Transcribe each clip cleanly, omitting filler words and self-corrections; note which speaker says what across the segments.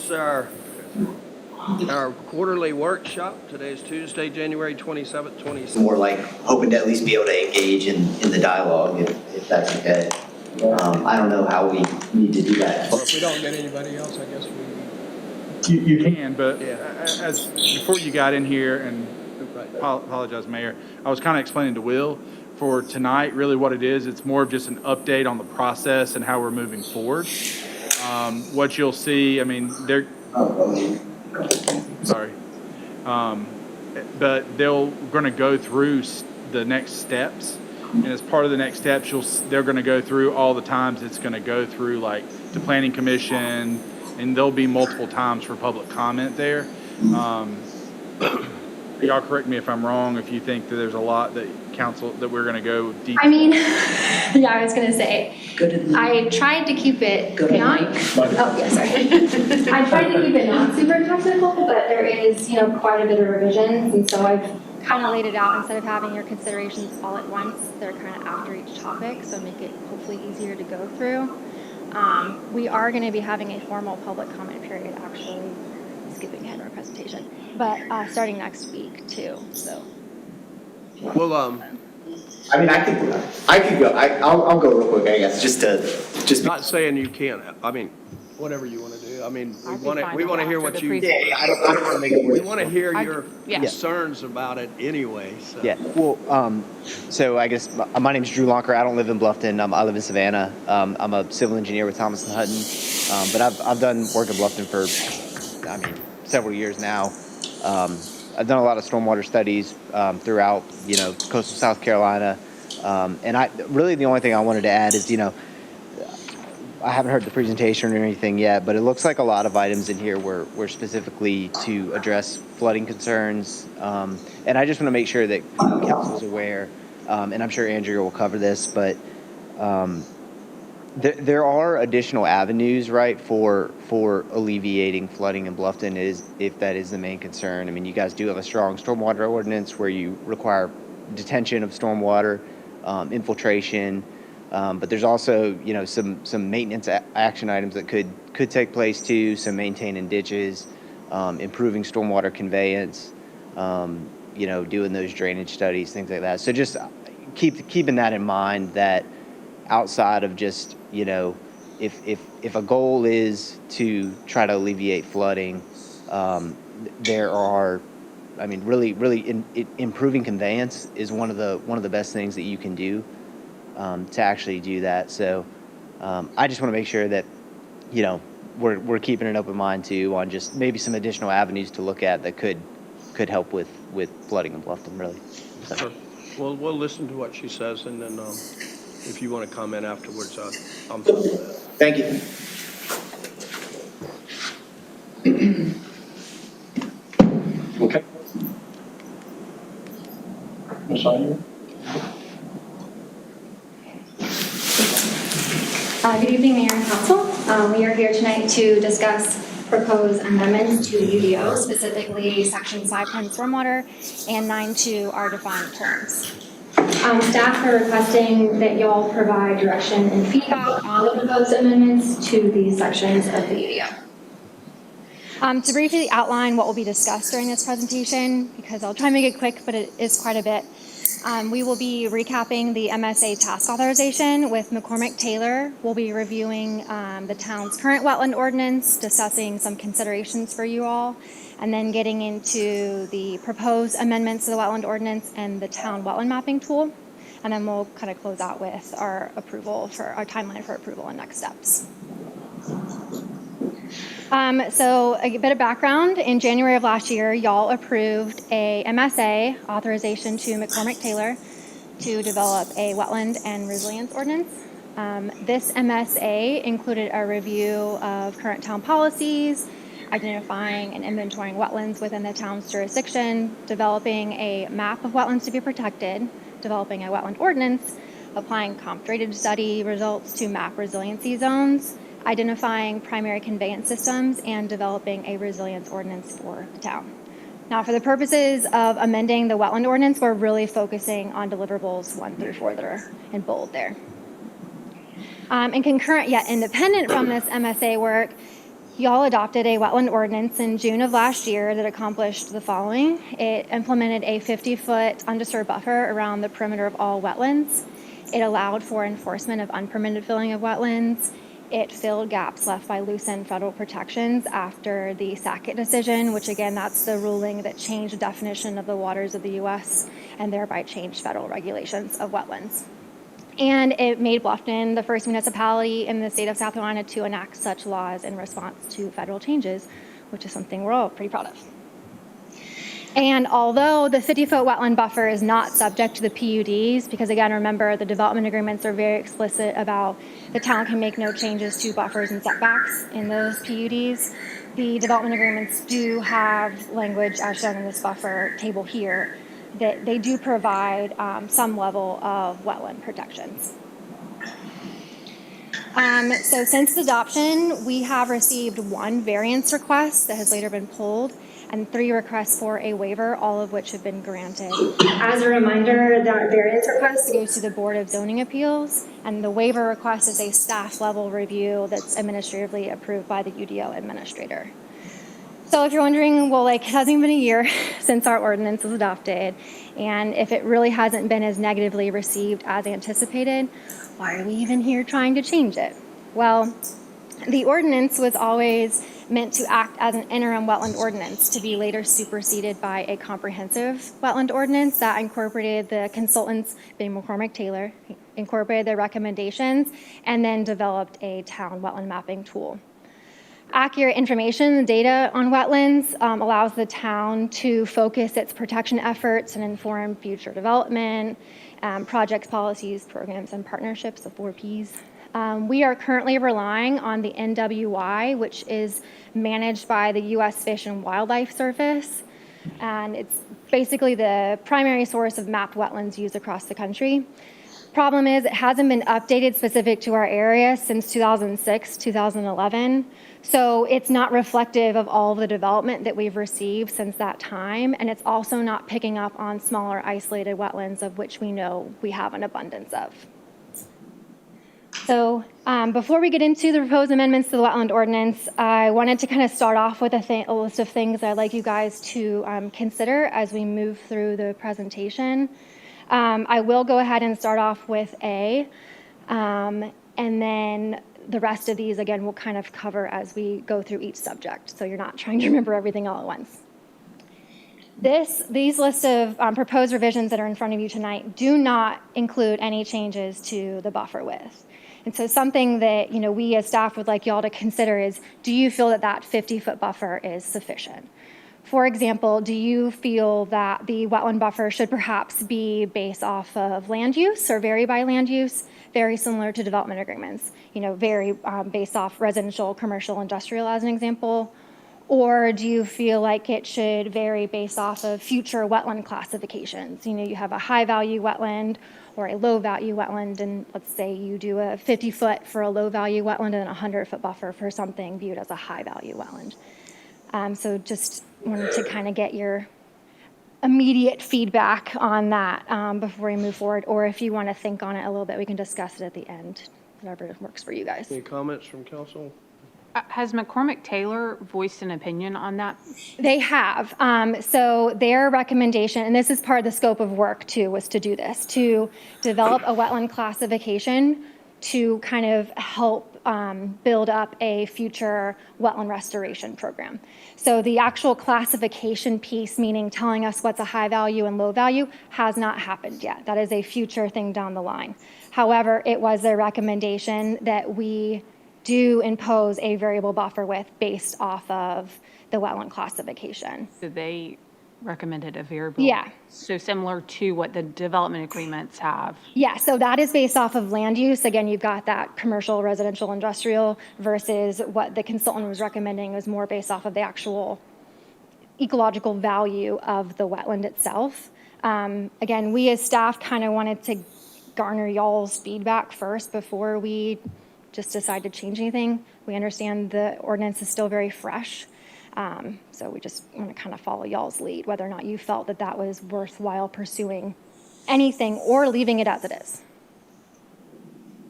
Speaker 1: is our quarterly workshop. Today's Tuesday, January 27th, 2016.
Speaker 2: More like hoping to at least be able to engage in the dialogue, if that's okay. I don't know how we need to do that.
Speaker 1: Well, if we don't get anybody else, I guess we...
Speaker 3: You can, but
Speaker 1: Yeah.
Speaker 3: as before you got in here, and apologize, Mayor, I was kind of explaining to Will for tonight, really what it is, it's more of just an update on the process and how we're moving forward. What you'll see, I mean, sorry. But they're going to go through the next steps. And as part of the next steps, they're going to go through all the times it's going to go through, like the Planning Commission, and there'll be multiple times for public comment there. Y'all correct me if I'm wrong, if you think that there's a lot that we're going to go deep.
Speaker 4: I mean, yeah, I was going to say, I tried to keep it not, oh yeah, sorry. I tried to keep it not super technical, but there is, quite a bit of revisions. And so I've kind of laid it out instead of having your considerations all at once. They're kind of after each topic, so make it hopefully easier to go through. We are going to be having a formal public comment period, actually, skipping ahead in our presentation, but starting next week too, so.
Speaker 1: Well,
Speaker 2: I mean, I could go. I'll go real quick, I guess, just.
Speaker 1: not saying you can't. I mean, whatever you want to do. I mean, we want to hear what you.
Speaker 2: Yeah, I don't want to make it worse.
Speaker 1: We want to hear your concerns about it anyway. So.
Speaker 5: Yeah. Well, so I guess my name's Drew Lonker. I don't live in Bluffton. I live in Savannah. I'm a civil engineer with Thomas & Hutton. But I've done work in Bluffton for, several years now. I've done a lot of stormwater studies throughout, coastal South Carolina. And really the only thing I wanted to add is, I haven't heard the presentation or anything yet, but it looks like a lot of items in here were specifically to address flooding concerns. And I just want to make sure that council's aware, and I'm sure Andrea will cover this, but there are additional avenues, right, for alleviating flooding in Bluffton, if that is the main concern. I mean, you guys do have a strong stormwater ordinance where you require detention of stormwater, infiltration, but there's also, some maintenance action items that could take place too. So maintaining ditches, improving stormwater conveyance, doing those drainage studies, things like that. So just keeping that in mind, that outside of just, if a goal is to try to alleviate flooding, there are, really improving conveyance is one of the best things that you can do to actually do that. So I just want to make sure that, we're keeping an open mind too on just maybe some additional avenues to look at that could help with flooding in Bluffton, really. So.
Speaker 1: Sure. Well, we'll listen to what she says, and then if you want to comment afterwards, I'm fine with that.
Speaker 2: Thank you.
Speaker 3: Okay. Ms. Ivey?
Speaker 4: Good evening, Mayor and Council. We are here tonight to discuss proposed amendments to UDO, specifically Sections 510 Stormwater and 9.2 are defined terms. Staff are requesting that y'all provide direction and feedback on the proposed amendments to these sections of the UDO. To briefly outline what will be discussed during this presentation, because I'll try and make it quick, but it is quite a bit. We will be recapping the MSA task authorization with McCormick Taylor. We'll be reviewing the town's current wetland ordinance, discussing some considerations for you all, and then getting into the proposed amendments to the wetland ordinance and the town wetland mapping tool. And then we'll kind of close out with our timeline for approval and next steps. So a bit of background. In January of last year, y'all approved a MSA authorization to McCormick Taylor to develop a wetland and resilience ordinance. This MSA included a review of current town policies, identifying and inventorying wetlands within the town's jurisdiction, developing a map of wetlands to be protected, developing a wetland ordinance, applying comp drainage study results to map resiliency zones, identifying primary conveyance systems, and developing a resilience ordinance for the town. Now, for the purposes of amending the wetland ordinance, we're really focusing on deliverables 1 through 4 that are in bold there. And concurrent yet independent from this MSA work, Y'all adopted a wetland ordinance in June of last year that accomplished the following. It implemented a 50-foot undisturbed buffer around the perimeter of all wetlands. It allowed for enforcement of unpermitted filling of wetlands. It filled gaps left by loosened federal protections after the Sackett decision, which again, that's the ruling that changed the definition of the waters of the U.S. and thereby changed federal regulations of wetlands. And it made Bluffton the first municipality in the state of South Carolina to enact such laws in response to federal changes, which is something we're all pretty proud of. And although the 50-foot wetland buffer is not subject to the PUDs, because again, remember, the development agreements are very explicit about the town can make no changes to buffers and setbacks in those PUDs. The development agreements do have language, as shown in this buffer table here, that they do provide some level of wetland protections. So since adoption, we have received 1 variance request that has later been pulled and 3 requests for a waiver, all of which have been granted. As a reminder, that variance request goes to the Board of Zoning Appeals, and the waiver request is a staff level review that's administratively approved by the UDO administrator. So if you're wondering, well, like, it hasn't even been a year since our ordinance was adopted, and if it really hasn't been as negatively received as anticipated, why are we even here trying to change it? Well, the ordinance was always meant to act as an interim wetland ordinance to be later superseded by a comprehensive wetland ordinance that incorporated the consultants, being McCormick Taylor, incorporated their recommendations, and then developed a town wetland mapping tool. Accurate information and data on wetlands allows the town to focus its protection efforts and inform future development, projects, policies, programs, and partnerships, the 4 Ps. We are currently relying on the NWI, which is managed by the U.S. Fish and Wildlife Service, and it's basically the primary source of mapped wetlands used across the country. Problem is, it hasn't been updated specific to our area since 2006, 2011. So it's not reflective of all of the development that we've received since that time. And it's also not picking up on smaller isolated wetlands, of which we know we have an abundance of. So before we get into the proposed amendments to the wetland ordinance, I wanted to kind of start off with a list of things I'd like you guys to consider as we move through the presentation. I will go ahead and start off with A, and then the rest of these, again, we'll kind of cover as we go through each subject, so you're not trying to remember everything all at once. These lists of proposed revisions that are in front of you tonight do not include any changes to the buffer width. And so something that, we as staff would like y'all to consider is, do you feel that that 50-foot buffer is sufficient? For example, do you feel that the wetland buffer should perhaps be based off of land use or vary by land use, very similar to development agreements, vary based off residential, commercial, industrial as an example? Or do you feel like it should vary based off of future wetland classifications? You have a high value wetland or a low value wetland, and let's say you do a 50-foot for a low value wetland and a 100-foot buffer for something viewed as a high value wetland. So just wanted to kind of get your immediate feedback on that before we move forward, or if you want to think on it a little bit, we can discuss it at the end, whatever works for you guys.
Speaker 1: Any comments from council?
Speaker 6: Has McCormick Taylor voiced an opinion on that?
Speaker 4: They have. So their recommendation, and this is part of the scope of work too, was to do this, to develop a wetland classification to kind of help build up a future wetland restoration program. So the actual classification piece, meaning telling us what's a high value and low value, has not happened yet. That is a future thing down the line. However, it was their recommendation that we do impose a variable buffer width based off of the wetland classification.
Speaker 6: So they recommended a variable?
Speaker 4: Yeah.
Speaker 6: So similar to what the development agreements have?
Speaker 4: Yeah, so that is based off of land use. Again, you've got that commercial, residential, industrial, versus what the consultant was recommending was more based off of the actual ecological value of the wetland itself. Again, we as staff kind of wanted to garner y'all's feedback first before we just decide to change anything. We understand the ordinance is still very fresh. So we just want to kind of follow y'all's lead, whether or not you felt that that was worthwhile pursuing anything or leaving it as it is.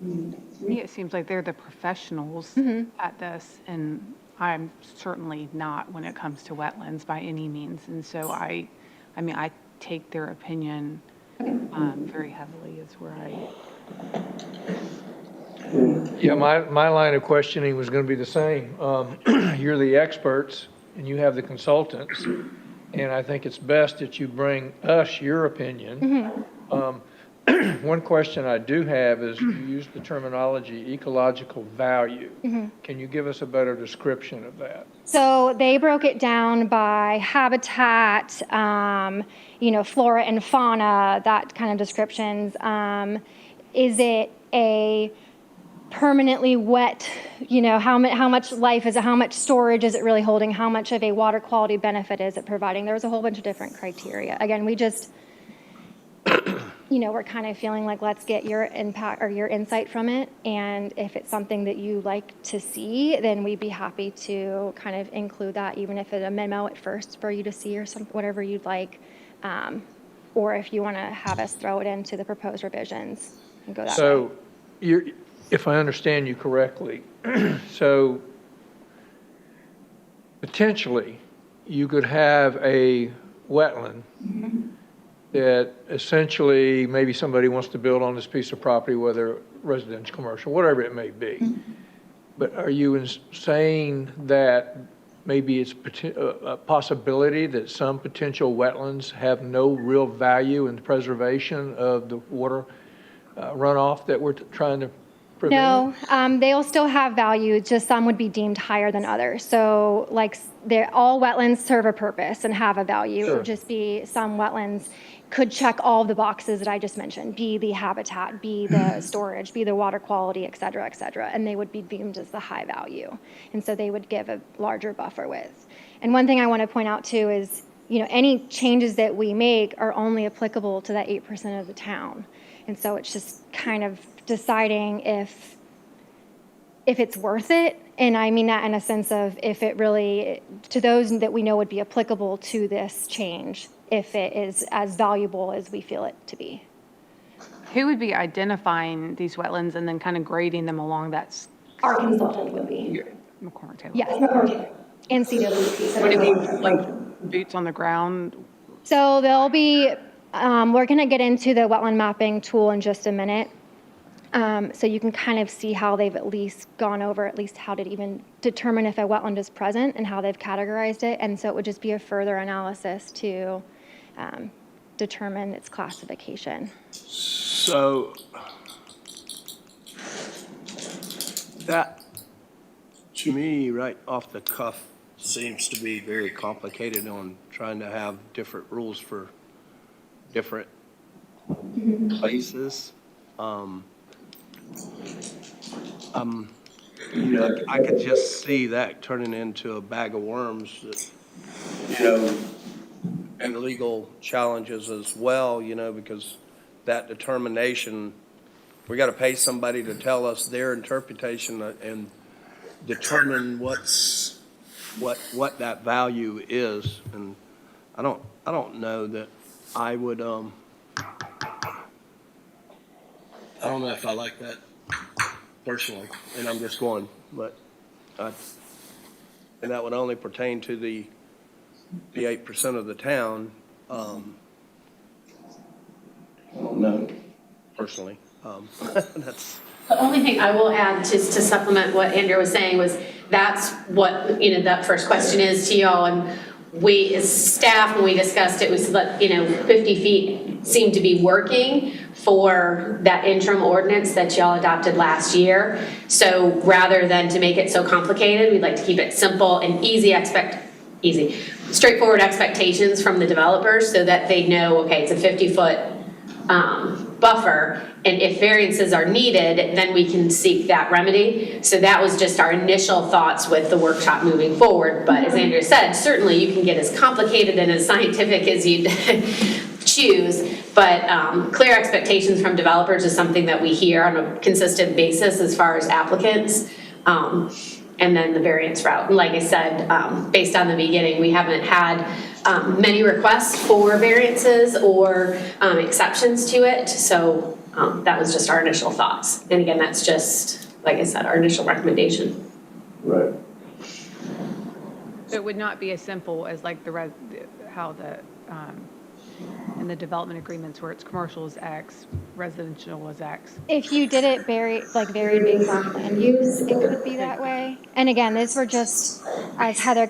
Speaker 6: To me, it seems like they're the professionals at this, and I'm certainly not when it comes to wetlands by any means. And so I mean, I take their opinion very heavily is where
Speaker 7: Yeah, my line of questioning was going to be the same. You're the experts and you have the consultants, and I think it's best that you bring us your opinion. One question I do have is you used the terminology ecological value. Can you give us a better description of that?
Speaker 4: So they broke it down by habitat, flora and fauna, that kind of descriptions. Is it a permanently wet, how much life is it, how much storage is it really holding, how much of a water quality benefit is it providing? There was a whole bunch of different criteria. Again, we just, we're kind of feeling like, let's get your impact or your insight from it. And if it's something that you like to see, then we'd be happy to kind of include that, even if it's a memo at first for you to see or something, whatever you'd like. Or if you want to have us throw it into the proposed revisions and go that way.
Speaker 7: So if I understand you correctly, so potentially you could have a wetland that essentially maybe somebody wants to build on this piece of property, whether residential, commercial, whatever it may be. But are you saying that maybe it's a possibility that some potential wetlands have no real value in the preservation of the water runoff that we're trying to prevent?
Speaker 4: No, they'll still have value, just some would be deemed higher than others. So all wetlands serve a purpose and have a value. It would just be some wetlands could check all the boxes that I just mentioned, be the habitat, be the storage, be the water quality, et cetera, and they would be deemed as the high value. And so they would give a larger buffer width. And one thing I want to point out too is, any changes that we make are only applicable to that 8% of the town. And so it's just kind of deciding if it's worth it. And I mean that in a sense of if it really, to those that we know would be applicable to this change, if it is as valuable as we feel it to be.
Speaker 6: Who would be identifying these wetlands and then kind of grading them along that?
Speaker 4: Our consultant would be.
Speaker 6: McCormick Taylor.
Speaker 4: Yes, McCormick and CWP.
Speaker 6: Would it be like boots on the ground?
Speaker 4: So they'll be, we're going to get into the wetland mapping tool in just a minute. So you can kind of see how they've at least gone over, at least how to even determine if a wetland is present and how they've categorized it. And so it would just be a further analysis to determine its classification.
Speaker 1: So that, to me, right off the cuff, seems to be very complicated on trying to have different rules for different places. I could just see that turning into a bag of worms that, and legal challenges as well, because that determination, we got to pay somebody to tell us their interpretation and determine what that value is. And I don't know that I would, I don't know if I like that personally, and I'm just going, but and that would only pertain to the 8% of the town. No, personally, that's.
Speaker 8: The only thing I will add just to supplement what Andrew was saying was that's what, that first question is to y'all. And we, as staff, when we discussed it, was that, 50 feet seemed to be working for that interim ordinance that y'all adopted last year. So rather than to make it so complicated, we'd like to keep it simple and straightforward expectations from the developers so that they know, okay, it's a 50-foot buffer, and if variances are needed, then we can seek that remedy. So that was just our initial thoughts with the workshop moving forward. But as Andrew said, certainly you can get as complicated and as scientific as you choose, but clear expectations from developers is something that we hear on a consistent basis as far as applicants. And then the variance route. And like I said, based on the beginning, we haven't had many requests for variances or exceptions to it. So that was just our initial thoughts. And again, that's just, like I said, our initial recommendation.
Speaker 9: Right.
Speaker 6: So it would not be as simple as like how in the development agreements where it's commercial is X, residential is X.
Speaker 4: If you did it varied based off land use, it could be that way. And again, these were just, as Heather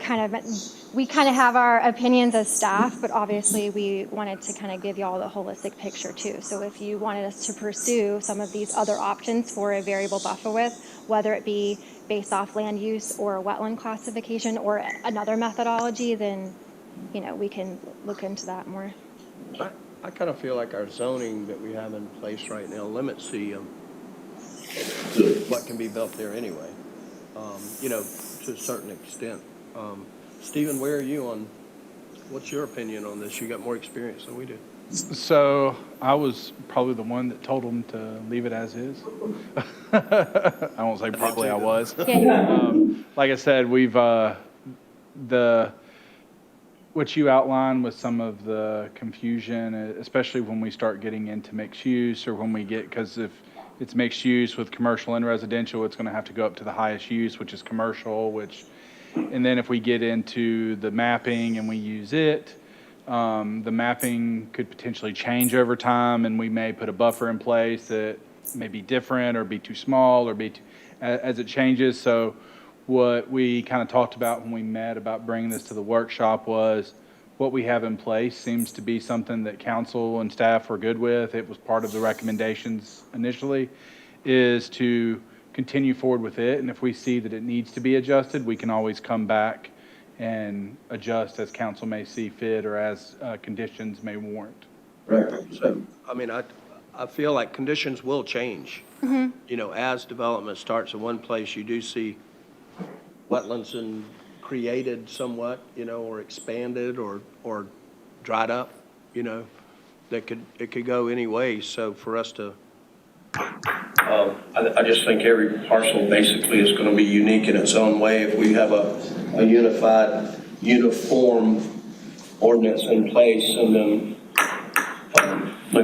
Speaker 4: we kind of have our opinions as staff, but obviously we wanted to kind of give y'all the holistic picture too. So if you wanted us to pursue some of these other options for a variable buffer width, whether it be based off land use or a wetland classification or another methodology, then, we can look into that more.
Speaker 1: I kind of feel like our zoning that we have in place right now limits what can be built there anyway, to a certain extent. Stephen, where are you what's your opinion on this? You got more experience than we do.
Speaker 3: So I was probably the one that told them to leave it as is. I won't say probably I was. Like I said, we've, what you outlined with some of the confusion, especially when we start getting into mixed use or when we because if it's mixed use with commercial and residential, it's going to have to go up to the highest use, which is commercial, and then if we get into the mapping and we use it, the mapping could potentially change over time, and we may put a buffer in place that may be different or be too small or as it changes. So what we kind of talked about when we met about bringing this to the workshop was what we have in place seems to be something that council and staff were good with. It was part of the recommendations initially, is to continue forward with it. And if we see that it needs to be adjusted, we can always come back and adjust as council may see fit or as conditions may warrant.
Speaker 1: Right. So, I feel like conditions will change. As development starts in one place, you do see wetlands created somewhat, or expanded or dried up, it could go any way. So for us to, I just think every parcel basically is going to be unique in its own way. If we have a uniform ordinance in place, and then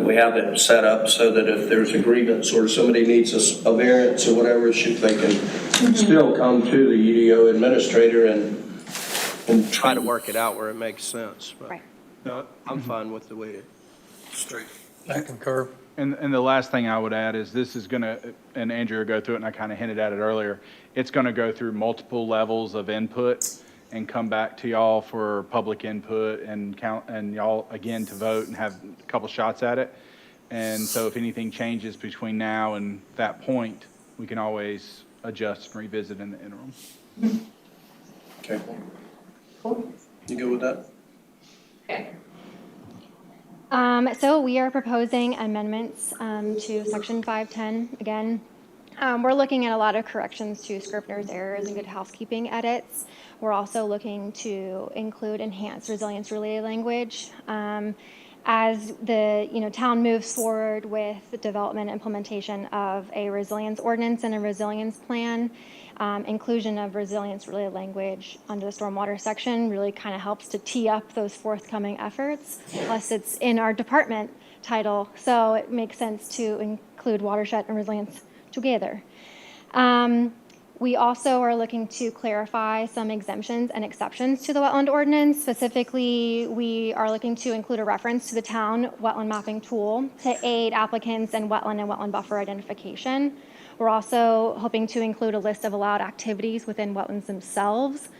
Speaker 1: we have it set up so that if there's a grievance or somebody needs a variance or whatever, they can still come to the UDO administrator and try to work it out where it makes sense. But
Speaker 4: Right.
Speaker 1: no, I'm fine with the way it's straight.
Speaker 7: I concur.
Speaker 3: And the last thing I would add is this is going to, and Andrew will go through it, and I kind of hinted at it earlier, it's going to go through multiple levels of input and come back to y'all for public input and y'all again to vote and have a couple shots at it. And so if anything changes between now and that point, we can always adjust and revisit in the interim.
Speaker 1: Okay. Cool. You good with that?
Speaker 8: Okay.
Speaker 4: So we are proposing amendments to section 510. Again, we're looking at a lot of corrections to Scrivener's errors and good housekeeping edits. We're also looking to include enhanced resilience-related language. As the town moves forward with the development and implementation of a resilience ordinance and a resilience plan, inclusion of resilience-related language under the stormwater section really kind of helps to tee up those forthcoming efforts. Plus, it's in our department title, so it makes sense to include watershed and resilience together. We also are looking to clarify some exemptions and exceptions to the wetland ordinance. Specifically, we are looking to include a reference to the town wetland mapping tool to aid applicants in wetland and wetland buffer identification. We're also hoping to include a list of allowed activities within wetlands themselves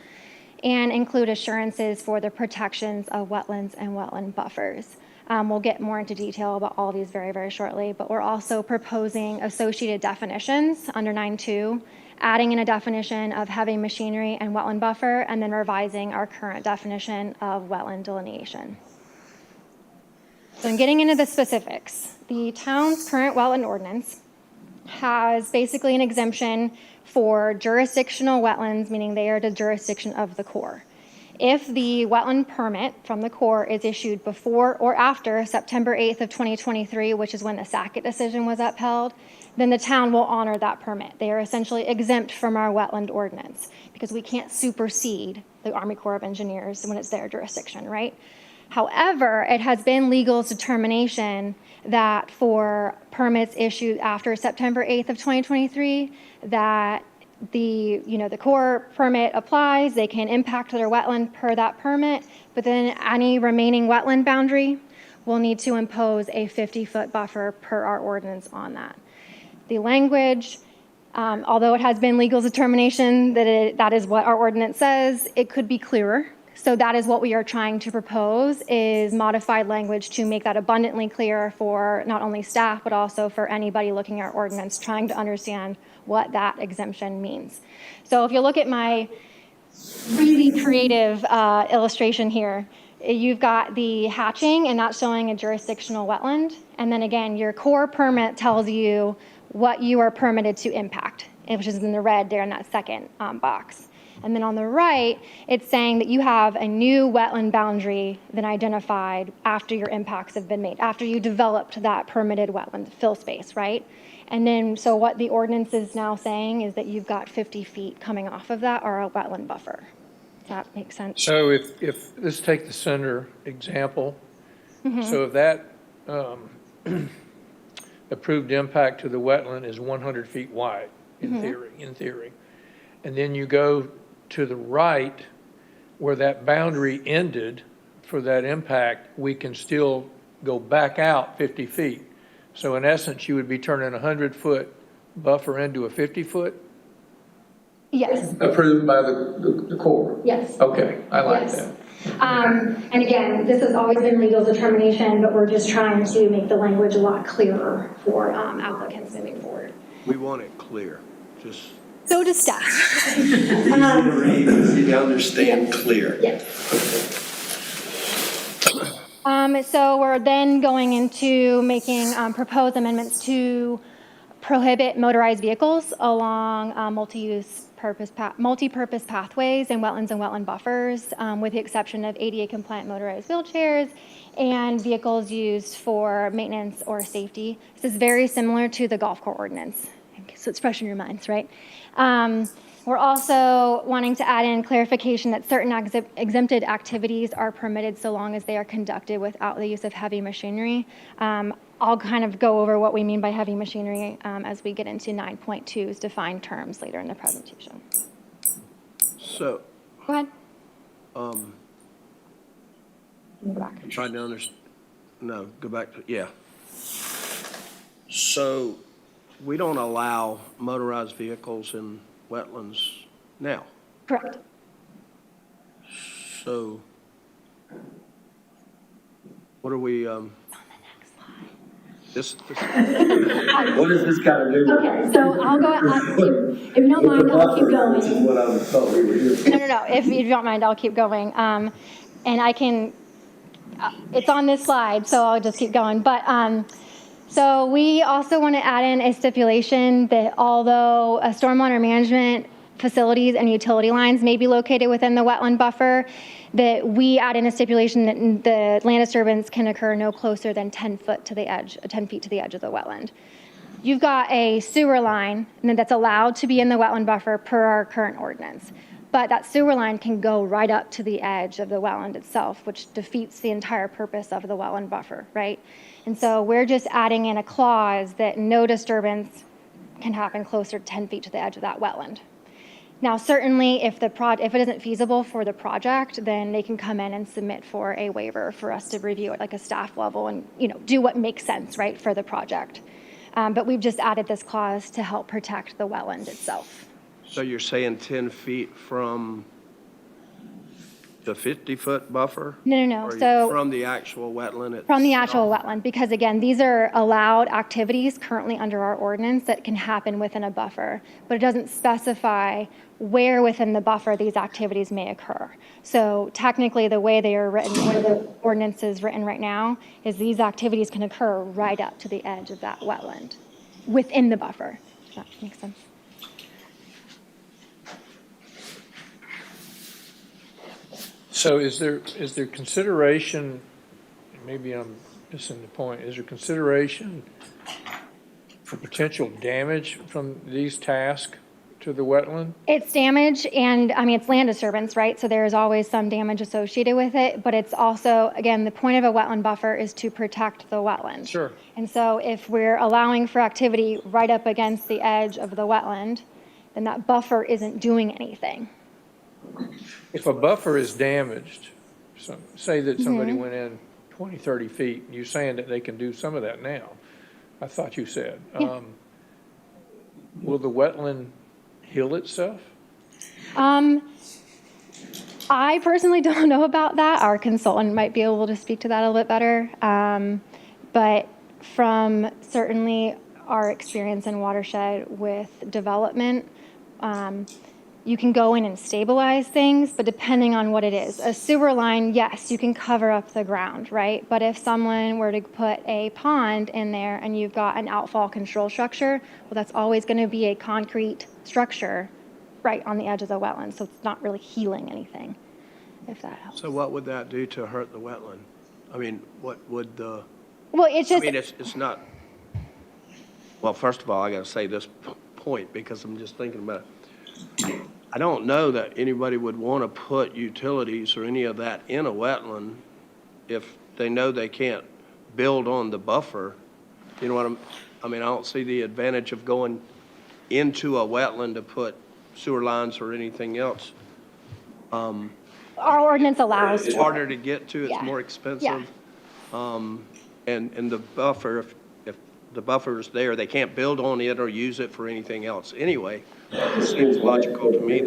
Speaker 4: and include assurances for the protections of wetlands and wetland buffers. We'll get more into detail about all of these very, very shortly, but we're also proposing associated definitions under 9.2, adding in a definition of heavy machinery and wetland buffer, and then revising our current definition of wetland delineation. So in getting into the specifics, the town's current wetland ordinance has basically an exemption for jurisdictional wetlands, meaning they are the jurisdiction of the Corps. If the wetland permit from the Corps is issued before or after September 8th of 2023, which is when the Sackett decision was upheld, then the town will honor that permit. They are essentially exempt from our wetland ordinance because we can't supersede the Army Corps of Engineers when it's their jurisdiction, right? However, it has been legal's determination that for permits issued after September 8th of 2023, that the core permit applies, they can impact their wetland per that permit, but then any remaining wetland boundary will need to impose a 50-foot buffer per our ordinance on that. The language, although it has been legal determination that is what our ordinance says, it could be clearer. So that is what we are trying to propose, is modified language to make that abundantly clear for not only staff, but also for anybody looking at our ordinance, trying to understand what that exemption means. So if you look at my really creative illustration here, you've got the hatching, and that's showing a jurisdictional wetland. And then again, your core permit tells you what you are permitted to impact, which is in the red there in that second box. And then on the right, it's saying that you have a new wetland boundary then identified after your impacts have been made, after you developed that permitted wetland fill space, right? And then, so what the ordinance is now saying is that you've got 50 feet coming off of that or a wetland buffer. Does that make sense?
Speaker 7: So if, let's take the center example. So if that approved impact to the wetland is 100 feet wide, in theory, and then you go to the right where that boundary ended for that impact, we can still go back out 50 feet. So in essence, you would be turning a 100-foot buffer into a 50-foot?
Speaker 4: Yes,
Speaker 7: Approved by the Corps?
Speaker 4: yes.
Speaker 7: Okay, I like
Speaker 4: Yes.
Speaker 7: that.
Speaker 4: And again, this has always been legal determination, but we're just trying to make the language a lot clearer for applicants moving forward.
Speaker 1: We want it clear, just
Speaker 4: So does staff.
Speaker 1: easy to read, easy to understand, clear.
Speaker 4: Yes. So we're then going into making proposed amendments to prohibit motorized vehicles along multi-purpose pathways and wetland buffers, with the exception of ADA-compliant motorized wheelchairs and vehicles used for maintenance or safety. This is very similar to the golf course ordinance, so it's fresh in your minds, right? We're also wanting to add in clarification that certain exempted activities are permitted so long as they are conducted without the use of heavy machinery. I'll kind of go over what we mean by heavy machinery as we get into 9.2's defined terms later in the presentation.
Speaker 1: So,
Speaker 4: Go ahead.
Speaker 1: I'm trying to understand, no, go back to, yeah. So, we don't allow motorized vehicles in wetlands now.
Speaker 4: Correct.
Speaker 1: So, what are we, this, what is this kind of do?
Speaker 4: Okay, so I'll go, if you don't mind, I'll keep going.
Speaker 1: What I thought we were doing.
Speaker 4: No, if you don't mind, I'll keep going. And I can, it's on this slide, so I'll just keep going. But, so we also want to add in a stipulation that although stormwater management facilities and utility lines may be located within the wetland buffer, that we add in a stipulation that the land disturbance can occur no closer than 10 feet to the edge of the wetland. You've got a sewer line that's allowed to be in the wetland buffer per our current ordinance. But that sewer line can go right up to the edge of the wetland itself, which defeats the entire purpose of the wetland buffer, right? And so we're just adding in a clause that no disturbance can happen closer to 10 feet to the edge of that wetland. Now, certainly, if it isn't feasible for the project, then they can come in and submit for a waiver for us to review at like a staff level and, do what makes sense, right, for the project. But we've just added this clause to help protect the wetland itself.
Speaker 1: So you're saying 10 feet from the 50-foot buffer?
Speaker 4: No.
Speaker 1: Or
Speaker 4: So
Speaker 1: from the actual wetland itself?
Speaker 4: from the actual wetland, because again, these are allowed activities currently under our ordinance that can happen within a buffer, but it doesn't specify where within the buffer these activities may occur. So technically, the way they are written, the way the ordinance is written right now, is these activities can occur right up to the edge of that wetland within the buffer. Does that make sense?
Speaker 7: So is there consideration, maybe I'm missing the point, is there consideration for potential damage from these tasks to the wetland?
Speaker 4: It's damage and, it's land disturbance, right? So there's always some damage associated with it, but it's also, again, the point of a wetland buffer is to protect the wetland.
Speaker 7: Sure.
Speaker 4: And so if we're allowing for activity right up against the edge of the wetland, then that buffer isn't doing anything.
Speaker 7: If a buffer is damaged, so say that somebody went in 20, 30 feet, you're saying that they can do some of that now, I thought you said.
Speaker 4: Yeah.
Speaker 7: Will the wetland heal itself?
Speaker 4: I personally don't know about that. Our consultant might be able to speak to that a little bit better. But from certainly our experience in watershed with development, you can go in and stabilize things, but depending on what it is. A sewer line, yes, you can cover up the ground, right? But if someone were to put a pond in there and you've got an outfall control structure, well, that's always going to be a concrete structure right on the edge of the wetland, so it's not really healing anything, if that helps.
Speaker 1: So what would that do to hurt the wetland? I mean, what would the,
Speaker 4: Well, it's
Speaker 1: I
Speaker 4: just,
Speaker 1: mean, it's not, well, first of all, I gotta say this point because I'm just thinking about it. I don't know that anybody would want to put utilities or any of that in a wetland if they know they can't build on the buffer. You know what I mean, I don't see the advantage of going into a wetland to put sewer lines or anything else.
Speaker 4: our ordinance allows
Speaker 1: It's
Speaker 4: for
Speaker 1: harder
Speaker 4: it.
Speaker 1: to get to, it's
Speaker 4: Yeah.
Speaker 1: more expensive. And the buffer, if the buffer's there, they can't build on it or use it for anything else anyway. It seems logical to me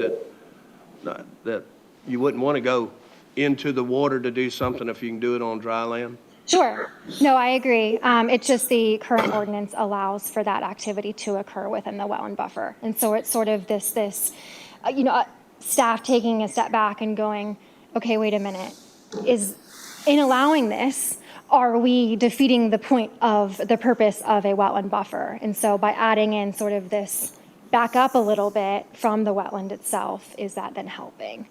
Speaker 1: that you wouldn't want to go into the water to do something if you can do it on dry land.
Speaker 4: Sure. No, I agree. It's just the current ordinance allows for that activity to occur within the wetland buffer. And so it's sort of this, staff taking a step back and going, okay, wait a minute. In allowing this, are we defeating the point of the purpose of a wetland buffer? And so by adding in sort of this back up a little bit from the wetland itself, is that then helping?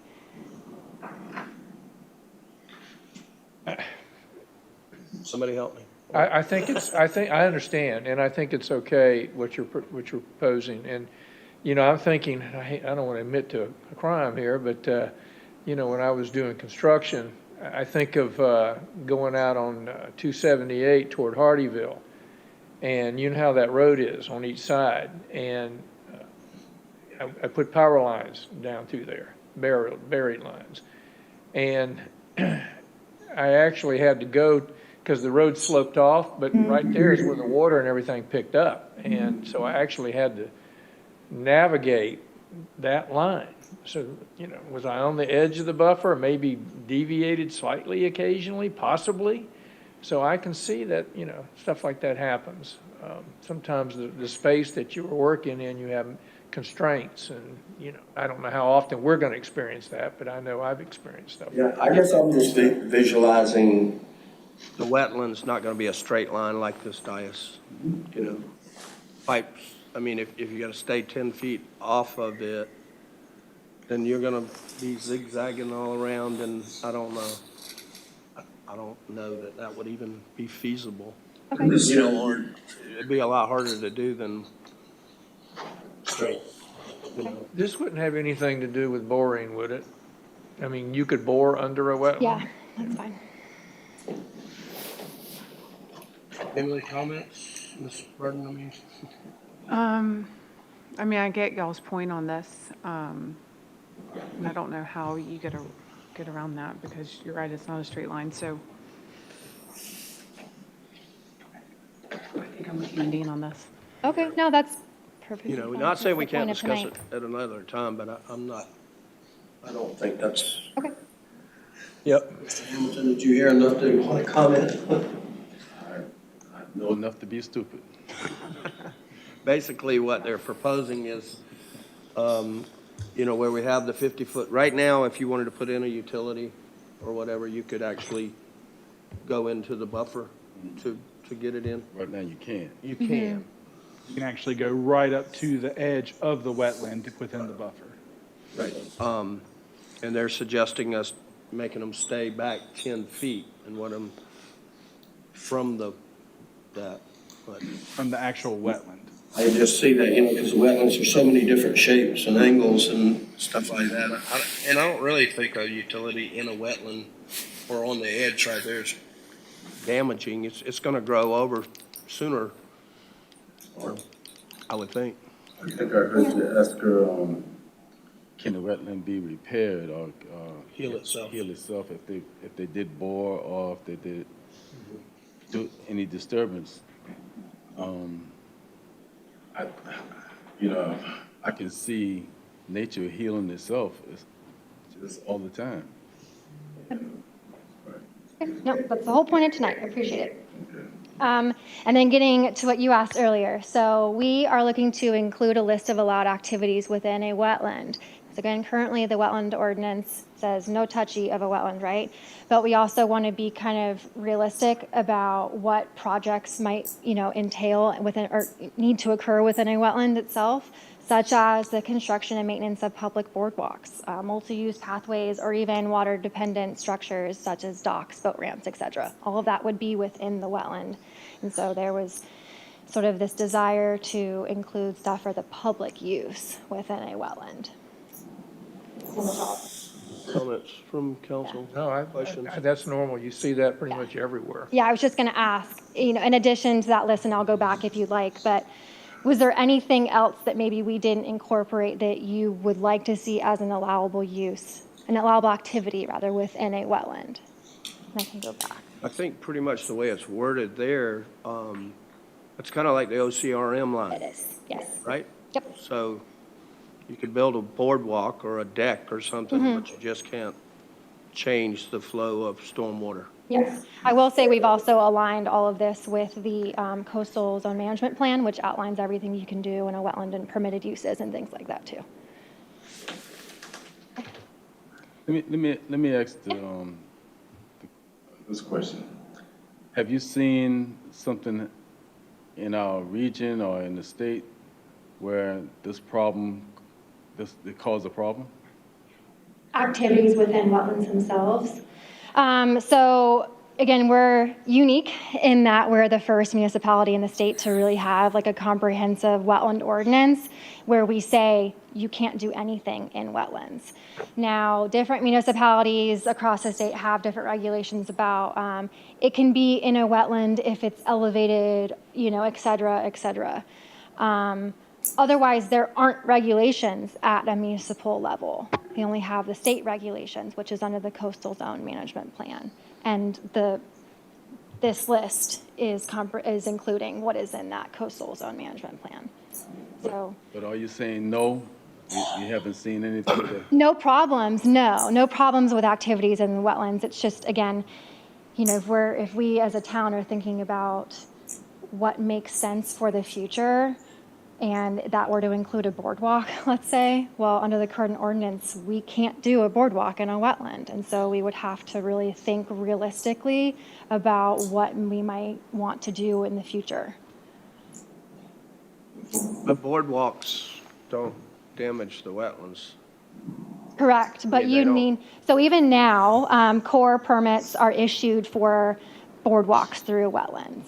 Speaker 1: Somebody help me.
Speaker 7: I understand, and I think it's okay what you're proposing. And, I'm thinking, I don't want to admit to a crime here, but, when I was doing construction, I think of going out on 278 toward Hardyville. And you know how that road is on each side. And I put power lines down through there, buried lines. And I actually had to go, because the road sloped off, but right there is where the water and everything picked up. And so I actually had to navigate that line. So, was I on the edge of the buffer, maybe deviated slightly occasionally, possibly? So I can see that, stuff like that happens. Sometimes the space that you were working in, you have constraints, and, I don't know how often we're going to experience that, but I know I've experienced stuff.
Speaker 1: Yeah, I guess I'm just visualizing the wetland's not going to be a straight line like this dais, Pipes, I mean, if you got to stay 10 feet off of it, then you're going to be zigzagging all around, and I don't know that would even be feasible.
Speaker 4: Okay.
Speaker 1: Or it'd be a lot harder to do than straight,
Speaker 7: This wouldn't have anything to do with boring, would it? I mean, you could bore under a wetland?
Speaker 4: Yeah, that's fine.
Speaker 1: Any other comments, Ms. Burden,
Speaker 6: I get y'all's point on this. And I don't know how you get around that because you're right, it's not a straight line, so. I think I'm with you and Dean on this.
Speaker 4: Okay, no, that's perfect.
Speaker 1: Not saying we can't discuss it at another time, but I don't think that's.
Speaker 4: Okay.
Speaker 1: Yep. Mr. Hamilton, did you hear enough to want to comment?
Speaker 9: I know enough to be stupid.
Speaker 1: Basically, what they're proposing is, where we have the 50-foot, right now, if you wanted to put in a utility or whatever, you could actually go into the buffer to get it in.
Speaker 9: Right now, you can't.
Speaker 1: You can.
Speaker 3: You can actually go right up to the edge of the wetland within the buffer.
Speaker 1: Right. And they're suggesting us making them stay back 10 feet and what them from that. But
Speaker 3: From the actual wetland.
Speaker 1: I just see that, because the wetlands are so many different shapes and angles and stuff like that. And I don't really think a utility in a wetland or on the edge right there is damaging. It's going to grow over sooner, or I would think.
Speaker 9: I think I heard you ask her, can the wetland be repaired or,
Speaker 1: Heal itself.
Speaker 9: Heal itself if they did bore or if they did do any disturbance. I, I can see nature healing itself just all the time.
Speaker 4: No, that's the whole point of tonight. I appreciate it. And then getting to what you asked earlier. So we are looking to include a list of allowed activities within a wetland. So again, currently the wetland ordinance says no touchy of a wetland, right? But we also want to be kind of realistic about what projects might, entail within or need to occur within a wetland itself, such as the construction and maintenance of public boardwalks, multi-use pathways, or even water-dependent structures such as docks, boat ramps, etc. All of that would be within the wetland. And so there was sort of this desire to include stuff for the public use within a wetland.
Speaker 1: Comments from council?
Speaker 7: No,
Speaker 1: Questions?
Speaker 7: that's normal. You see that pretty much everywhere.
Speaker 4: Yeah, I was just going to ask, in addition to that list, and I'll go back if you'd like, but was there anything else that maybe we didn't incorporate that you would like to see as an allowable use, an allowable activity rather, within a wetland? And I can go back.
Speaker 1: I think pretty much the way it's worded there, it's kind of like the OCRM line.
Speaker 4: It is, yes.
Speaker 1: Right?
Speaker 4: Yep.
Speaker 1: So you could build a boardwalk or a deck or something, but you just can't change the flow of stormwater.
Speaker 4: Yes. I will say we've also aligned all of this with the coastal zone management plan, which outlines everything you can do in a wetland and permitted uses and things like that too.
Speaker 9: Let me ask this question. Have you seen something in our region or in the state where this caused a problem?
Speaker 4: Activities within wetlands themselves. So again, we're unique in that we're the first municipality in the state to really have like a comprehensive wetland ordinance where we say you can't do anything in wetlands. Now, different municipalities across the state have different regulations about it can be in a wetland if it's elevated, et cetera, et cetera. Otherwise, there aren't regulations at a municipal level. We only have the state regulations, which is under the coastal zone management plan. And this list is including what is in that coastal zone management plan. So,
Speaker 9: But are you saying no? You haven't seen anything that...
Speaker 4: no problems, no problems with activities in the wetlands. It's just, again, if we as a town are thinking about what makes sense for the future, and that were to include a boardwalk, let's say, well, under the current ordinance, we can't do a boardwalk in a wetland. And so we would have to really think realistically about what we might want to do in the future.
Speaker 1: But boardwalks don't damage the wetlands.
Speaker 4: Correct, but
Speaker 1: Yeah, they don't.
Speaker 4: so even now, core permits are issued for boardwalks through wetlands.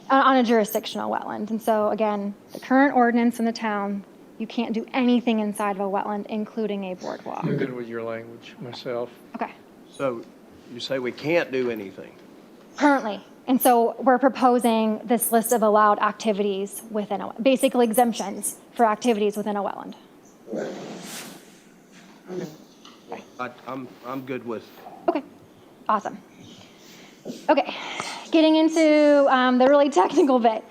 Speaker 4: On a jurisdictional wetland. And so again, the current ordinance in the town, you can't do anything inside of a wetland, including a boardwalk.
Speaker 7: I'm good with your language myself.
Speaker 4: Okay,
Speaker 1: So you say we can't do anything.
Speaker 4: currently. And so we're proposing this list of allowed activities within basically exemptions for activities within a wetland.
Speaker 1: I'm good with,
Speaker 4: Okay, awesome. Okay, getting into the really technical bit.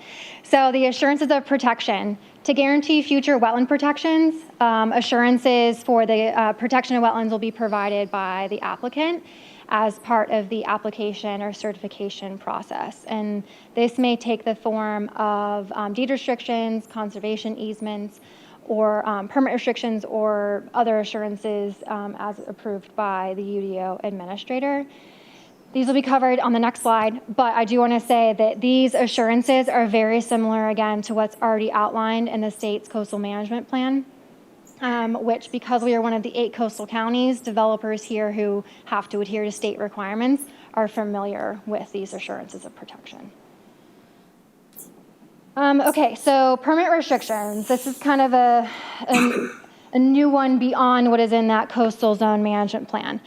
Speaker 4: So the assurances of protection. To guarantee future wetland protections, assurances for the protection of wetlands will be provided by the applicant as part of the application or certification process. And this may take the form of deed restrictions, conservation easements, or permit restrictions or other assurances as approved by the UDO administrator. These will be covered on the next slide, but I do want to say that these assurances are very similar, again, to what's already outlined in the state's coastal management plan, which, because we are one of the 8 coastal counties, developers here who have to adhere to state requirements are familiar with these assurances of protection. Okay, so permit restrictions. This is kind of a new one beyond what is in that coastal zone management plan.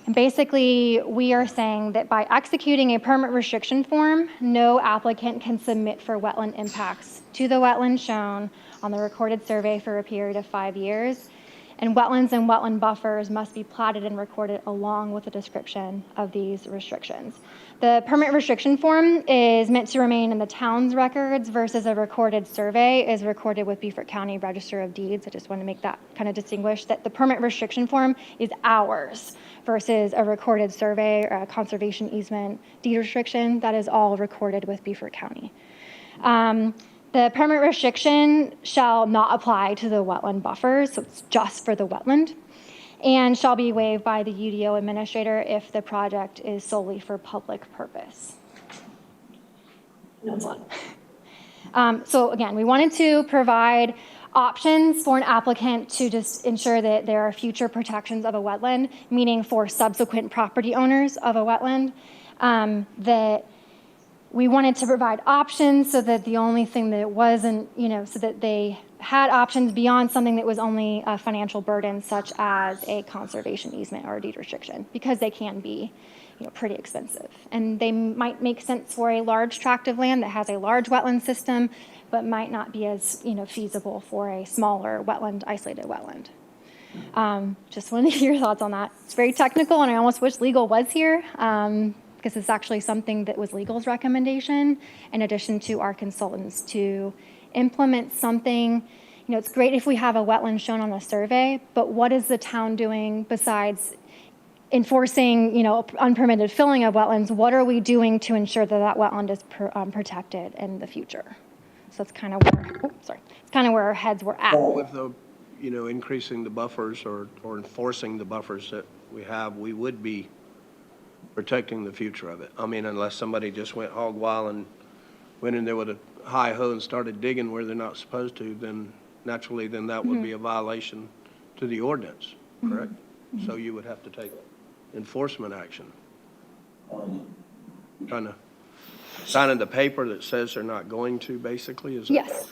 Speaker 4: And basically, we are saying that by executing a permit restriction form, no applicant can submit for wetland impacts to the wetland shown on the recorded survey for a period of 5 years. And wetlands and wetland buffers must be platted and recorded along with a description of these restrictions. The permit restriction form is meant to remain in the town's records versus a recorded survey is recorded with Beaufort County Register of Deeds. I just want to make that kind of distinguish that the permit restriction form is ours versus a recorded survey or a conservation easement deed restriction. That is all recorded with Beaufort County. The permit restriction shall not apply to the wetland buffer, so it's just for the wetland, and shall be waived by the UDO administrator if the project is solely for public purpose. That's a lot. So again, we wanted to provide options for an applicant to just ensure that there are future protections of a wetland, meaning for subsequent property owners of a wetland, that we wanted to provide options so that the only thing that wasn't, so that they had options beyond something that was only a financial burden, such as a conservation easement or a deed restriction, because they can be, pretty expensive. And they might make sense for a large tract of land that has a large wetland system, but might not be as, feasible for a smaller wetland, isolated wetland. Just wanted to hear your thoughts on that. It's very technical, and I almost wish legal was here. Because it's actually something that was legal's recommendation, in addition to our consultants, to implement something. It's great if we have a wetland shown on a survey, but what is the town doing besides enforcing, unpermitted filling of wetlands? What are we doing to ensure that that wetland is protected in the future? So that's kind of where, our heads were at.
Speaker 1: With the, increasing the buffers or enforcing the buffers that we have, we would be protecting the future of it. I mean, unless somebody just went hog wild and went in there with a high hoe and started digging where they're not supposed to, then naturally, then that would be a violation to the ordinance, correct? So you would have to take enforcement action. Trying to signing the paper that says they're not going to, basically, is that?
Speaker 4: Yes.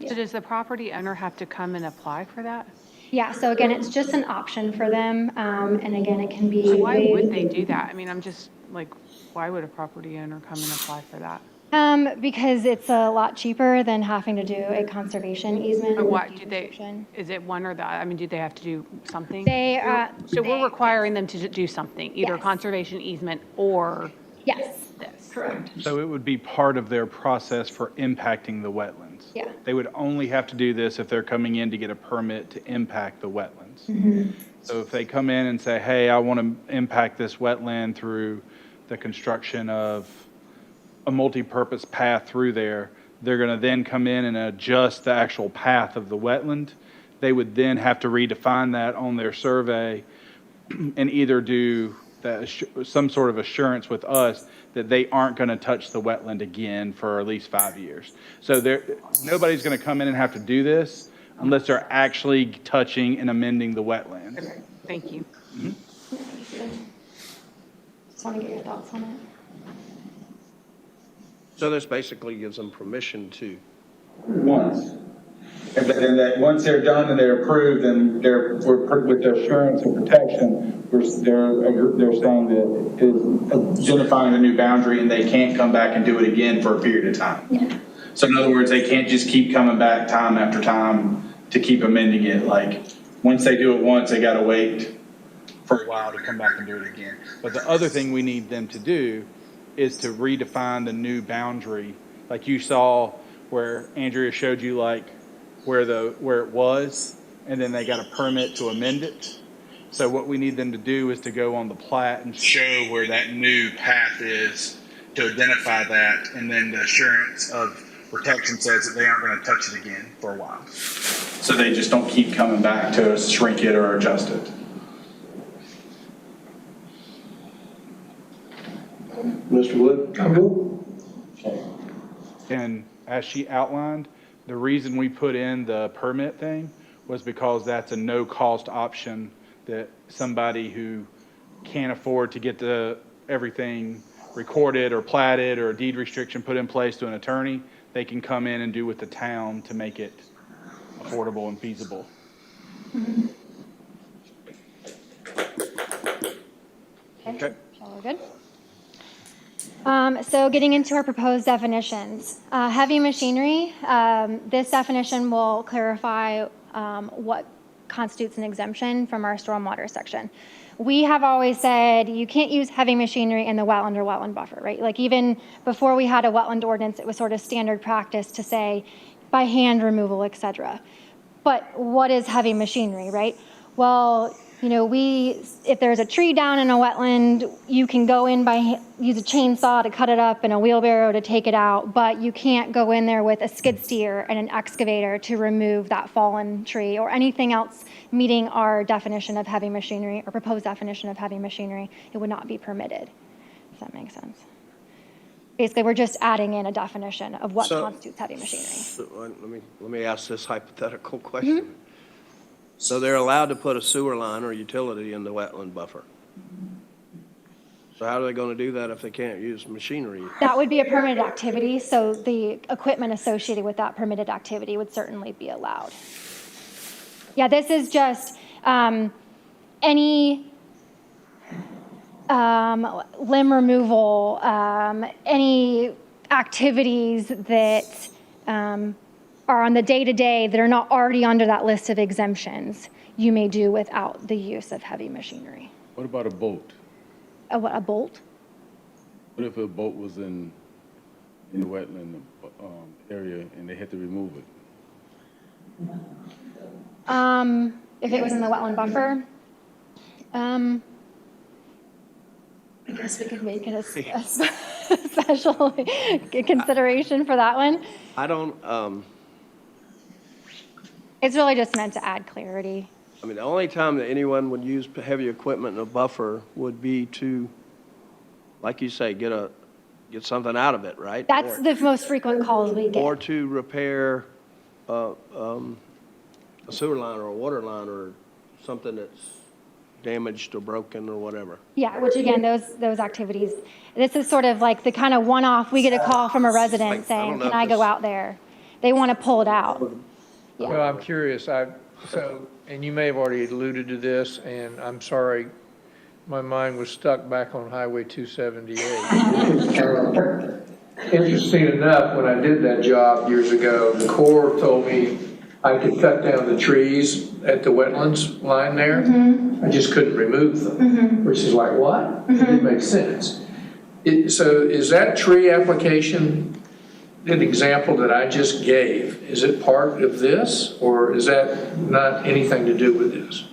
Speaker 6: So does the property owner have to come and apply for that?
Speaker 4: Yeah, so again, it's just an option for them, and again, it can be.
Speaker 6: So why would they do that? I mean, I'm just like, why would a property owner come and apply for that?
Speaker 4: Because it's a lot cheaper than having to do a conservation easement.
Speaker 6: But
Speaker 4: or
Speaker 6: what,
Speaker 4: deed
Speaker 6: do they,
Speaker 4: restriction.
Speaker 6: is it one or the, I mean, do they have to do something? So we're
Speaker 4: they-
Speaker 6: requiring them to do something, either
Speaker 4: Yes.
Speaker 6: conservation easement or
Speaker 4: Yes,
Speaker 6: this.
Speaker 4: correct.
Speaker 3: So it would be part of their process for impacting the wetlands.
Speaker 4: Yeah.
Speaker 3: They would only have to do this if they're coming in to get a permit to impact the wetlands. So if they come in and say, hey, I want to impact this wetland through the construction of a multi-purpose path through there, they're going to then come in and adjust the actual path of the wetland. They would then have to redefine that on their survey and either do some sort of assurance with us that they aren't going to touch the wetland again for at least 5 years. So nobody's going to come in and have to do this unless they're actually touching and amending the wetlands.
Speaker 6: Okay, thank you.
Speaker 4: Just want to get your thoughts on it.
Speaker 1: So this basically gives them permission to.
Speaker 10: Once. And but then that, once they're done and they're approved and with their assurance and protection, they're saying that it's identifying a new boundary and they can't come back and do it again for a period of time.
Speaker 4: Yeah.
Speaker 10: So in other words, they can't just keep coming back time after time to keep amending it. Like, once they do it once, they gotta wait
Speaker 3: For a while to come back and do it again. But the other thing we need them to do is to redefine the new boundary. Like you saw where Andrea showed you like where it was, and then they got a permit to amend it. So what we need them to do is to go on the plat and show where that new path is to identify that, and then the assurance of protection says that they aren't going to touch it again for a while.
Speaker 10: so they just don't keep coming back to shrink it or adjust it.
Speaker 1: Mr. Wood?
Speaker 3: And as she outlined, the reason we put in the permit thing was because that's a no-cost option that somebody who can't afford to get everything recorded or platted or a deed restriction put in place to an attorney, they can come in and do with the town to make it affordable and feasible.
Speaker 4: Okay. All good? So getting into our proposed definitions, heavy machinery, this definition will clarify what constitutes an exemption from our stormwater section. We have always said you can't use heavy machinery in the wetland or wetland buffer, right? Like even before we had a wetland ordinance, it was sort of standard practice to say by hand removal, et cetera. But what is heavy machinery, right? Well, you know, if there's a tree down in a wetland, you can go in use a chainsaw to cut it up and a wheelbarrow to take it out, but you can't go in there with a skid steer and an excavator to remove that fallen tree or anything else meeting our definition of heavy machinery or proposed definition of heavy machinery. It would not be permitted, if that makes sense. Basically, we're just adding in a definition of what
Speaker 1: So-
Speaker 4: constitutes heavy machinery.
Speaker 1: So, let me ask this hypothetical question. So they're allowed to put a sewer line or utility in the wetland buffer. So how are they going to do that if they can't use machinery?
Speaker 4: That would be a permitted activity, so the equipment associated with that permitted activity would certainly be allowed. Yeah, this is just any limb removal, any activities that are on the day-to-day that are not already under that list of exemptions, you may do without the use of heavy machinery.
Speaker 9: What about a boat?
Speaker 4: A bolt?
Speaker 9: What if a boat was in the wetland area and they had to remove it?
Speaker 4: If it was in the wetland buffer, I guess we could make it a special consideration for that one.
Speaker 1: I don't,
Speaker 4: It's really just meant to add clarity.
Speaker 1: I mean, the only time that anyone would use heavy equipment in a buffer would be to, like you say, get something out of it, right?
Speaker 4: That's the most frequent calls we
Speaker 1: Or
Speaker 4: get.
Speaker 1: to repair a sewer line or a water line or something that's damaged or broken or whatever.
Speaker 4: Yeah, which again, those activities, this is sort of like the kind of one-off, we get a call from a resident
Speaker 1: I don't
Speaker 4: saying,
Speaker 1: know
Speaker 4: can
Speaker 1: if
Speaker 4: I go
Speaker 1: this-
Speaker 4: out there? They want to pull it out.
Speaker 7: Well, I'm curious, and you may have already alluded to this, and I'm sorry, my mind was stuck back on Highway 278. Interesting enough, when I did that job years ago, the Corps told me I could cut down the trees at the wetlands line there. I just couldn't remove them, which is like, what? It didn't make sense. So is that tree application, an example that I just gave, is it part of this, or is that not anything to do with this?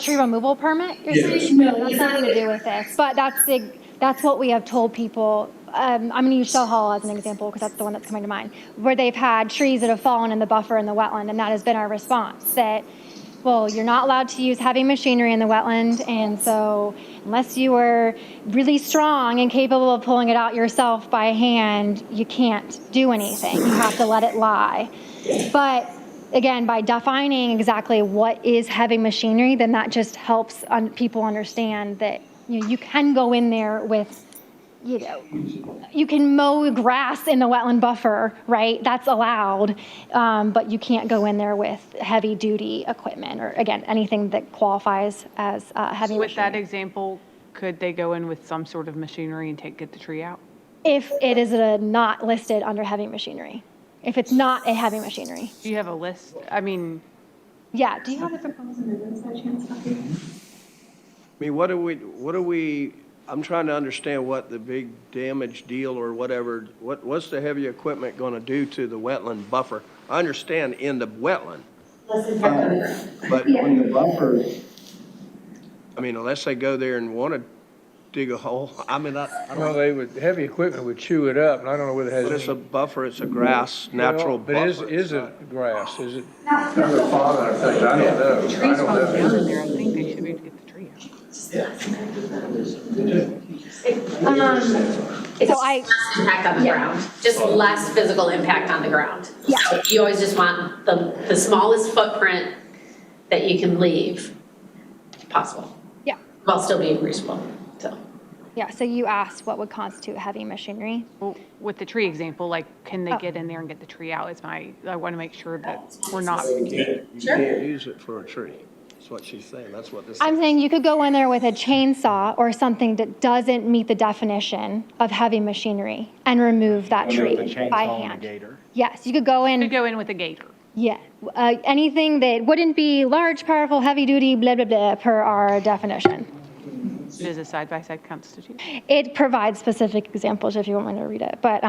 Speaker 4: Tree removal permit? You're
Speaker 7: Yes.
Speaker 4: saying? No, that's nothing to do with this, but that's what we have told people. I'm going to use Shell Hall as an example because that's the one that's coming to mind, where they've had trees that have fallen in the buffer in the wetland, and that has been our response, that, well, you're not allowed to use heavy machinery in the wetland, and so unless you were really strong and capable of pulling it out yourself by hand, you can't do anything. You have to let it lie. But again, by defining exactly what is heavy machinery, then that just helps people understand that you can go in there with, you can mow grass in the wetland buffer, right? That's allowed, but you can't go in there with heavy duty equipment or, again, anything that qualifies as heavy
Speaker 6: With that
Speaker 4: machinery.
Speaker 6: example, could they go in with some sort of machinery and get the tree out?
Speaker 4: If it is not listed under heavy machinery, if it's not a heavy machinery.
Speaker 6: Do you have a list? I mean,
Speaker 4: Yeah, do you have the proposed amendments by chance, Dr.?
Speaker 1: I mean, what do we, I'm trying to understand what the big damage deal or whatever, what's the heavy equipment going to do to the wetland buffer? I understand in the wetland. But when the buffer, I mean, unless they go there and want to dig a hole, I mean, I
Speaker 7: Well,
Speaker 1: don't,
Speaker 7: heavy equipment would chew it up, and I don't know whether it has.
Speaker 1: but it's a
Speaker 7: any-
Speaker 1: buffer, it's a grass, natural
Speaker 7: Well,
Speaker 1: buffer.
Speaker 7: But is it grass? Is it? I don't know. I don't know.
Speaker 6: trees fall down in there, I think they should be able to get the tree out.
Speaker 8: It's
Speaker 4: So
Speaker 8: less impact on the ground, just less physical impact on the ground.
Speaker 4: Yeah.
Speaker 8: So you always just want the smallest footprint that you can leave possible,
Speaker 4: Yeah.
Speaker 8: while still being reasonable, so.
Speaker 4: Yeah, so you asked what would constitute heavy machinery.
Speaker 6: Well, with the tree example, like, can they get in there and get the tree out? I want to make sure that we're not.
Speaker 1: You can't use it for a tree. That's what she's saying. That's what this
Speaker 4: I'm
Speaker 1: is.
Speaker 4: saying you could go in there with a chainsaw or something that doesn't meet the definition of heavy machinery and remove that tree
Speaker 3: With a
Speaker 4: by
Speaker 3: chainsaw and a
Speaker 4: hand.
Speaker 3: gator.
Speaker 4: Yes, you could go
Speaker 6: To
Speaker 4: in,
Speaker 6: go in with a gator.
Speaker 4: yeah, anything that wouldn't be large, powerful, heavy-duty, blah, blah, blah, per our definition.
Speaker 6: Does a side-by-side constitute?
Speaker 4: It provides specific examples if you want me to read it, but,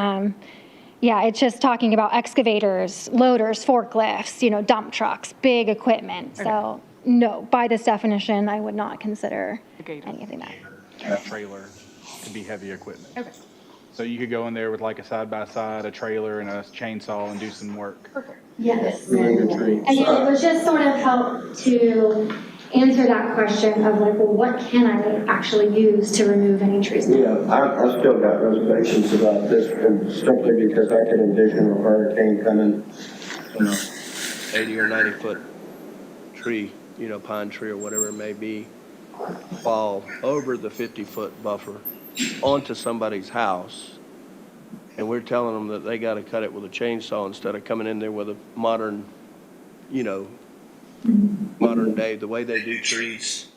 Speaker 4: yeah, it's just talking about excavators, loaders, forklifts, dump trucks, big equipment. So, no, by this definition, I would not consider
Speaker 6: A gator.
Speaker 4: anything that.
Speaker 3: And a trailer to be heavy equipment. Okay. So you could go in there with like a side-by-side, a trailer, and a chainsaw and do some work.
Speaker 4: Yes.
Speaker 10: Remove the tree.
Speaker 4: Again, it was just sort of help to answer that question of like, well, what can I actually use to remove any trees?
Speaker 11: Yeah, I still got reservations about this, and simply because I could envision a hurricane coming.
Speaker 1: 80 or 90 foot tree, pine tree or whatever it may be, fall over the 50-foot buffer onto somebody's house. And we're telling them that they got to cut it with a chainsaw instead of coming in there with a modern, modern day, the way they do trees.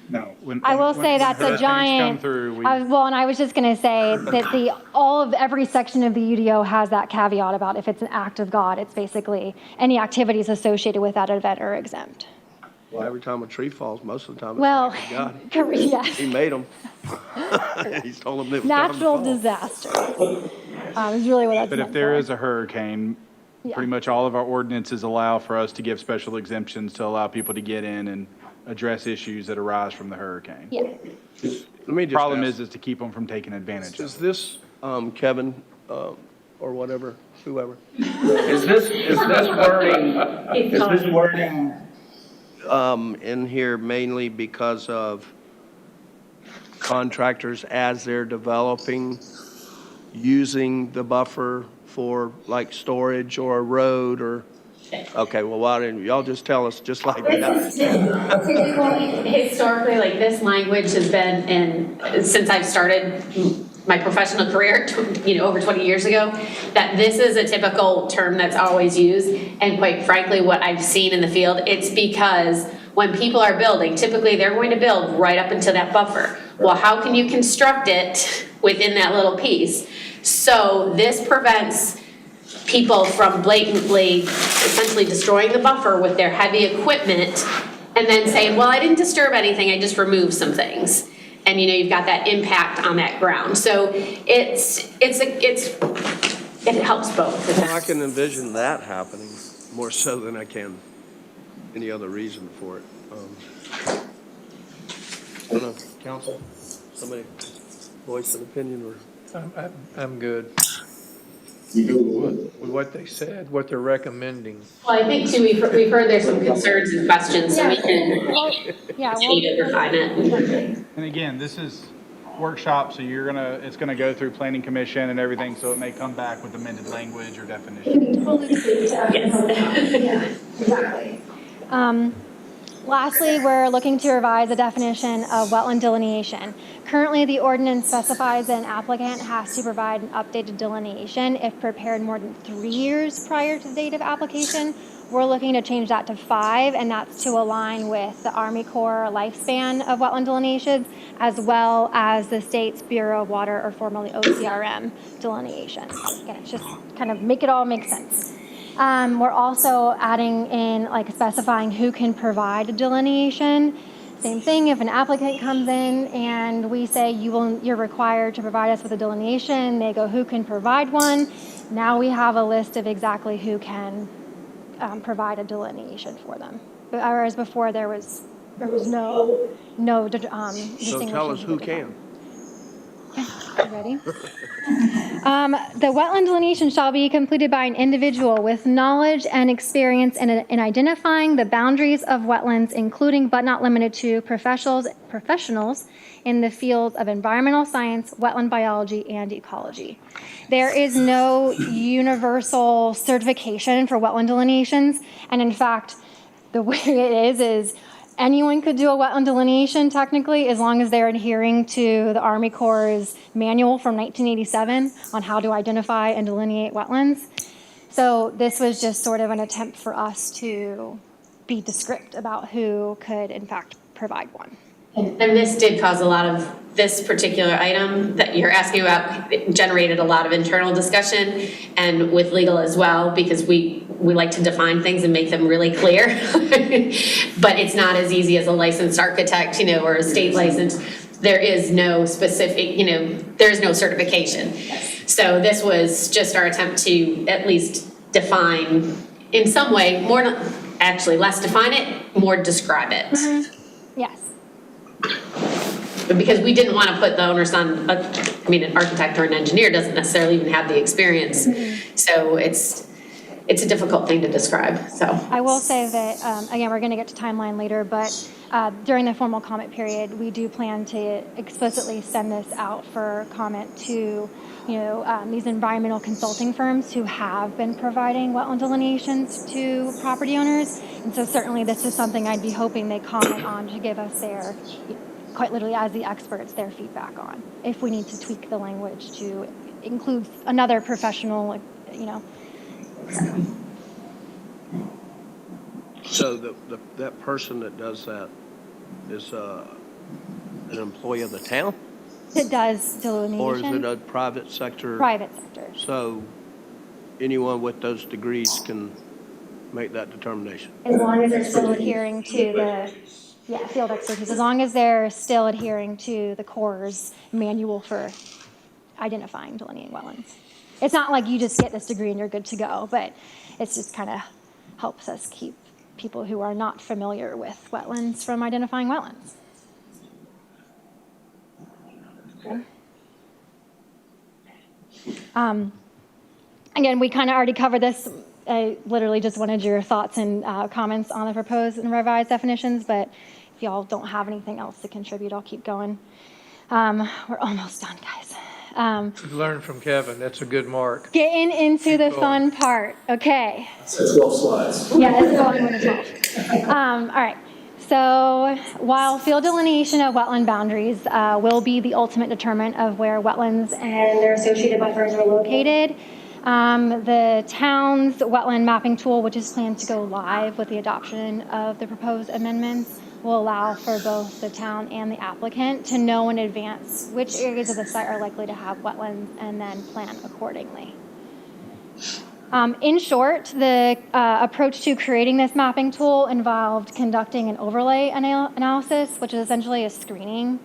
Speaker 3: No.
Speaker 4: I will say that's a
Speaker 3: when things
Speaker 4: giant.
Speaker 3: come through, we-
Speaker 4: And I was just going to say that every section of the UDO has that caveat about if it's an act of God, it's basically any activities associated with that event are exempt.
Speaker 1: Well, every time a tree falls, most of the time it's
Speaker 4: Well,
Speaker 1: like God.
Speaker 4: yes,
Speaker 1: He made them. He's told them it was time to
Speaker 4: natural
Speaker 1: fall.
Speaker 4: disaster is really what that's
Speaker 3: But
Speaker 4: meant
Speaker 3: if there
Speaker 4: for.
Speaker 3: is a hurricane,
Speaker 4: Yeah.
Speaker 3: pretty much all of our ordinances allow for us to give special exemptions to allow people to get in and address issues that arise from the hurricane.
Speaker 4: Yeah.
Speaker 1: Let me just
Speaker 3: Problem
Speaker 1: ask,
Speaker 3: is to keep them from taking advantage
Speaker 1: is
Speaker 3: of it.
Speaker 1: this, Kevin, or whatever, whoever, is this wording in here mainly because of contractors as they're developing, using the buffer for like storage or a road or, okay, well, why didn't, y'all just tell us just like that?
Speaker 8: Historically, like this language has been since I've started my professional career, over 20 years ago, that this is a typical term that's always used. And quite frankly, what I've seen in the field, it's because when people are building, typically they're going to build right up into that buffer. Well, how can you construct it within that little piece? So this prevents people from blatantly, essentially destroying the buffer with their heavy equipment and then saying, well, I didn't disturb anything, I just removed some things. And you've got that impact on that ground. So it helps both.
Speaker 1: Well, I can envision that happening more so than I can any other reason for it. I don't know, council, somebody voice an opinion or?
Speaker 7: I'm good
Speaker 11: You do what?
Speaker 7: with what they said, what they're recommending.
Speaker 8: Well, I think too, we've heard there's some concerns and questions, so we can
Speaker 4: Yeah,
Speaker 8: continue to refine it.
Speaker 3: And again, this is workshop, so it's gonna go through planning commission and everything, so it may come back with amended language or definition.
Speaker 4: Exactly. Lastly, we're looking to revise the definition of wetland delineation. Currently, the ordinance specifies that an applicant has to provide an updated delineation if prepared more than 3 years prior to the date of application. We're looking to change that to 5, and that's to align with the Army Corps lifespan of wetland delineations, as well as the state's Bureau of Water, or formerly OCRM, delineation. Again, it's just kind of make it all make sense. We're also adding in, specifying who can provide a delineation. Same thing, if an applicant comes in and we say you're required to provide us with a delineation, they go, who can provide one? Now we have a list of exactly who can provide a delineation for them. Whereas before there was no
Speaker 1: So
Speaker 4: distinguishing.
Speaker 1: tell us who
Speaker 4: between
Speaker 1: can.
Speaker 4: you ready? The wetland delineation shall be completed by an individual with knowledge and experience in identifying the boundaries of wetlands, including but not limited to professionals in the fields of environmental science, wetland biology, and ecology. There is no universal certification for wetland delineations, and in fact, the way it is anyone could do a wetland delineation technically, as long as they're adhering to the Army Corps' manual from 1987 on how to identify and delineate wetlands. So this was just sort of an attempt for us to be descriptive about who could in fact provide one.
Speaker 8: And this did cause a lot of, this particular item that you're asking about generated a lot of internal discussion and with legal as well, because we like to define things and make them really clear. But it's not as easy as a licensed architect, or a state license. There is no specific, there's no certification. So this was just our attempt to at least define in some way, less define it, more describe it.
Speaker 4: Yes.
Speaker 8: But because we didn't want to put the onus on, an architect or an engineer doesn't necessarily even have the experience. So it's a difficult thing to describe, so.
Speaker 4: I will say that, again, we're going to get to timeline later, but during the formal comment period, we do plan to explicitly send this out for comment to, these environmental consulting firms who have been providing wetland delineations to property owners. And so certainly this is something I'd be hoping they comment on to give us their, quite literally as the experts, their feedback on, if we need to tweak the language to include another professional,
Speaker 1: So that person that does that is an employee of the town?
Speaker 4: It does delineation.
Speaker 1: Or is it a private sector?
Speaker 4: Private sector.
Speaker 1: So anyone with those degrees can make that determination?
Speaker 4: As long as they're still adhering to the, field expertise, as long as they're still adhering to the Corps' manual for identifying delineating wetlands. It's not like you just get this degree and you're good to go, but it's just kind of helps us keep people who are not familiar with wetlands from identifying wetlands. Okay. Again, we kind of already covered this. I literally just wanted your thoughts and comments on the proposed and revised definitions, but if y'all don't have anything else to contribute, I'll keep going. We're almost done, guys.
Speaker 7: Learn from Kevin, that's a good mark.
Speaker 4: Getting into the fun part. Okay.
Speaker 11: That's 12 slides.
Speaker 4: Yeah, let's go on with 12. All right. So while field delineation of wetland boundaries will be the ultimate determinant of where wetlands and their associated buffers are located, the town's wetland mapping tool, which is planned to go live with the adoption of the proposed amendments, will allow for both the town and the applicant to know in advance which areas of the site are likely to have wetlands and then plan accordingly. In short, the approach to creating this mapping tool involved conducting an overlay analysis, which is essentially a screening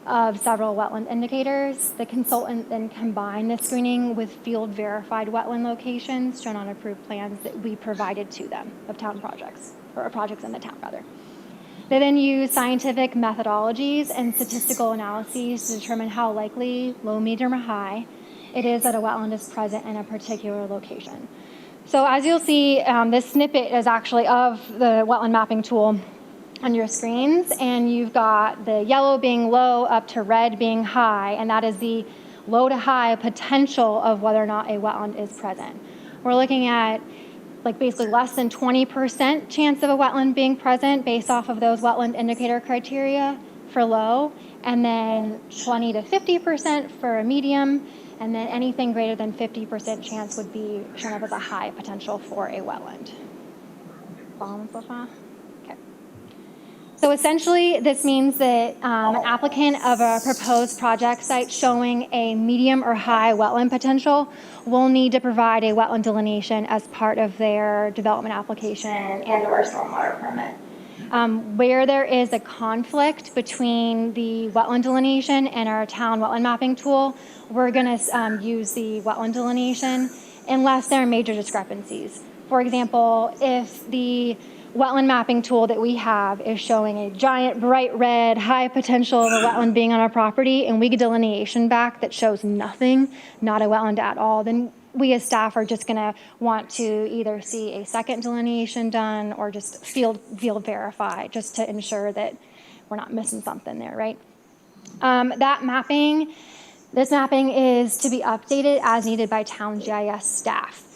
Speaker 4: of several wetland indicators. The consultant then combined the screening with field verified wetland locations shown on approved plans that we provided to them of town projects, or projects in the town rather. They then use scientific methodologies and statistical analyses to determine how likely, low, medium, or high, it is that a wetland is present in a particular location. So as you'll see, this snippet is actually of the wetland mapping tool on your screens, and you've got the yellow being low up to red being high, and that is the low to high potential of whether or not a wetland is present. We're looking at basically less than 20% chance of a wetland being present based off of those wetland indicator criteria for low, and then 20 to 50% for a medium, and then anything greater than 50% chance would be shown up as a high potential for a wetland. Following so far? Okay. So essentially, this means that an applicant of a proposed project site showing a medium or high wetland potential will need to provide a wetland delineation as part of their development application and/or stormwater permit. Where there is a conflict between the wetland delineation and our town wetland mapping tool, we're going to use the wetland delineation unless there are major discrepancies. For example, if the wetland mapping tool that we have is showing a giant bright red high potential of a wetland being on our property, and we get delineation back that shows nothing, not a wetland at all, then we as staff are just going to want to either see a second delineation done or just field verify, just to ensure that we're not missing something there, right? This mapping is to be updated as needed by town GIS staff.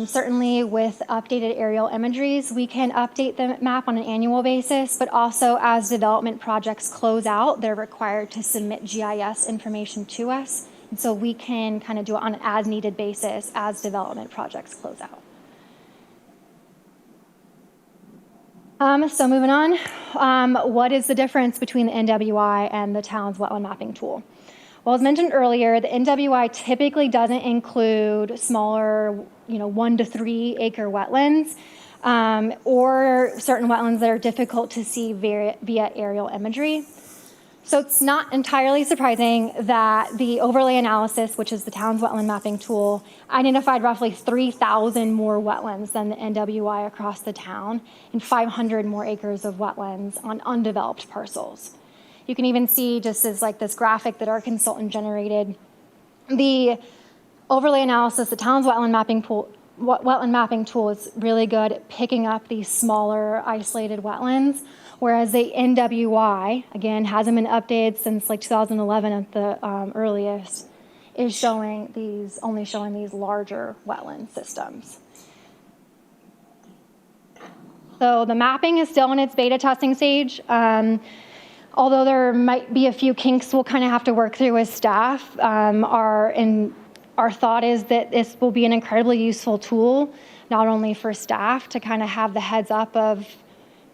Speaker 4: Certainly with updated aerial imageries, we can update the map on an annual basis, but also as development projects close out, they're required to submit GIS information to us. And so we can kind of do it on an as needed basis as development projects close out. So moving on, what is the difference between the NWI and the town's wetland mapping tool? Well, as mentioned earlier, the NWI typically doesn't include smaller, 1 to 3 acre wetlands, or certain wetlands that are difficult to see via aerial imagery. So it's not entirely surprising that the overlay analysis, which is the town's wetland mapping tool, identified roughly 3,000 more wetlands than the NWI across the town and 500 more acres of wetlands on undeveloped parcels. You can even see, just as like this graphic that our consultant generated, the overlay analysis, the town's wetland mapping tool is really good at picking up these smaller isolated wetlands, whereas the NWI, again, hasn't been updated since like 2011 at the earliest, is only showing these larger wetland systems. So the mapping is still in its beta testing stage. Although there might be a few kinks we'll kind of have to work through with staff, our thought is that this will be an incredibly useful tool, not only for staff to kind of have the heads up of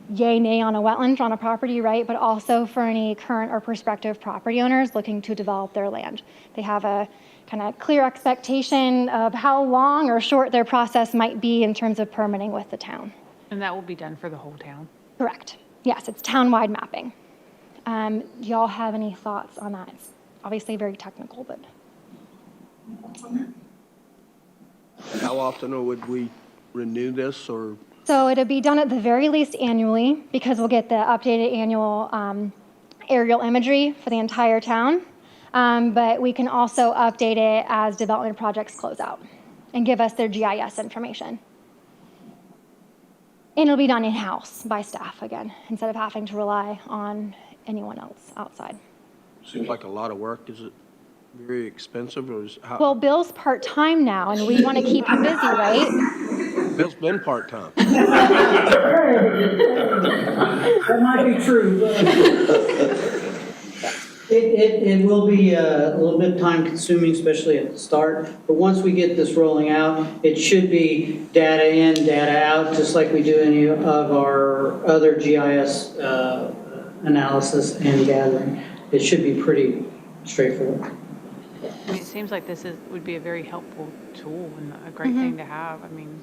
Speaker 4: yay, nay on a wetland on a property, right, but also for any current or prospective property owners looking to develop their land. They have a kind of clear expectation of how long or short their process might be in terms of permitting with the town.
Speaker 6: And that will be done for the whole town?
Speaker 4: Correct. Yes, it's town-wide mapping. Do y'all have any thoughts on that? It's obviously very technical, but.
Speaker 1: How often would we renew this, or?
Speaker 4: So it'll be done at the very least annually, because we'll get the updated annual aerial imagery for the entire town. But we can also update it as development projects close out and give us their GIS information. And it'll be done in-house by staff again, instead of having to rely on anyone else outside.
Speaker 1: Seems like a lot of work. Is it very expensive, or is how?
Speaker 4: Well, Bill's part-time now, and we want to keep him busy, right?
Speaker 1: Bill's been part-time.
Speaker 12: That might be true. It will be a little bit time consuming, especially at the start. But once we get this rolling out, it should be data in, data out, just like we do any of our other GIS analysis and gathering. It should be pretty straightforward.
Speaker 6: I mean, it seems like this would be a very helpful tool and a great thing to have. I mean,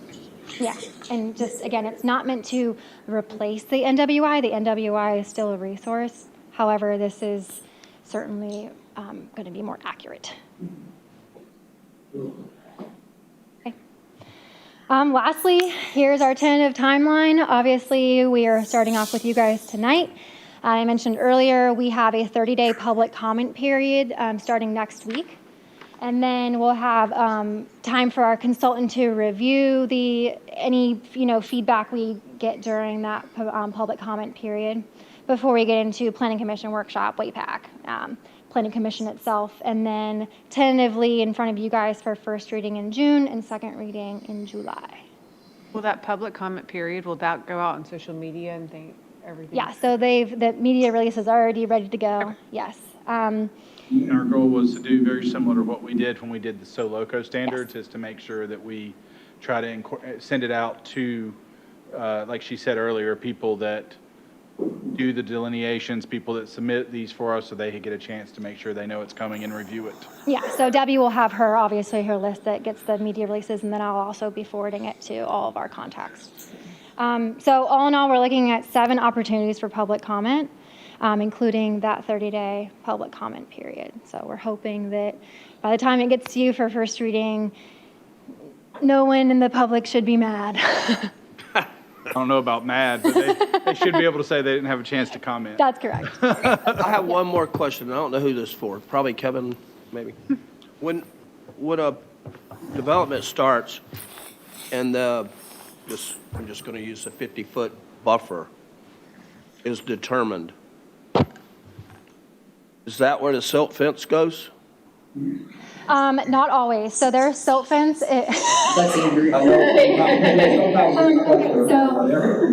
Speaker 4: Yeah, and just, again, it's not meant to replace the NWI. The NWI is still a resource. However, this is certainly going to be more accurate. Okay. Lastly, here's our tentative timeline. Obviously, we are starting off with you guys tonight. I mentioned earlier, we have a 30-day public comment period starting next week. And then we'll have time for our consultant to review any feedback we get during that public comment period before we get into Planning Commission workshop, WAPAC, Planning Commission itself, and then tentatively in front of you guys for first reading in June and second reading in July.
Speaker 6: will that public comment period, will that go out on social media and everything?
Speaker 4: Yeah, so the media release is already ready to go. Okay. Yes.
Speaker 3: Our goal was to do very similar to what we did when we did the SoLoco standards, is to make sure that we try to send it out to, like she said earlier, people that do the delineations, people that submit these for us, so they can get a chance to make sure they know it's coming and review it.
Speaker 4: Yeah, so Debbie will have her list that gets the media releases, and then I'll also be forwarding it to all of our contacts. So all in all, we're looking at 7 opportunities for public comment, including that 30-day public comment period. So we're hoping that by the time it gets to you for first reading, no one in the public should be mad.
Speaker 3: I don't know about mad, but they should be able to say they didn't have a chance to comment.
Speaker 4: That's correct.
Speaker 1: I have one more question. I don't know who this is for. Probably Kevin, maybe. When a development starts and I'm just going to use a 50-foot buffer is determined, is that where the silt fence goes?
Speaker 4: Not always. So there's silt fence. So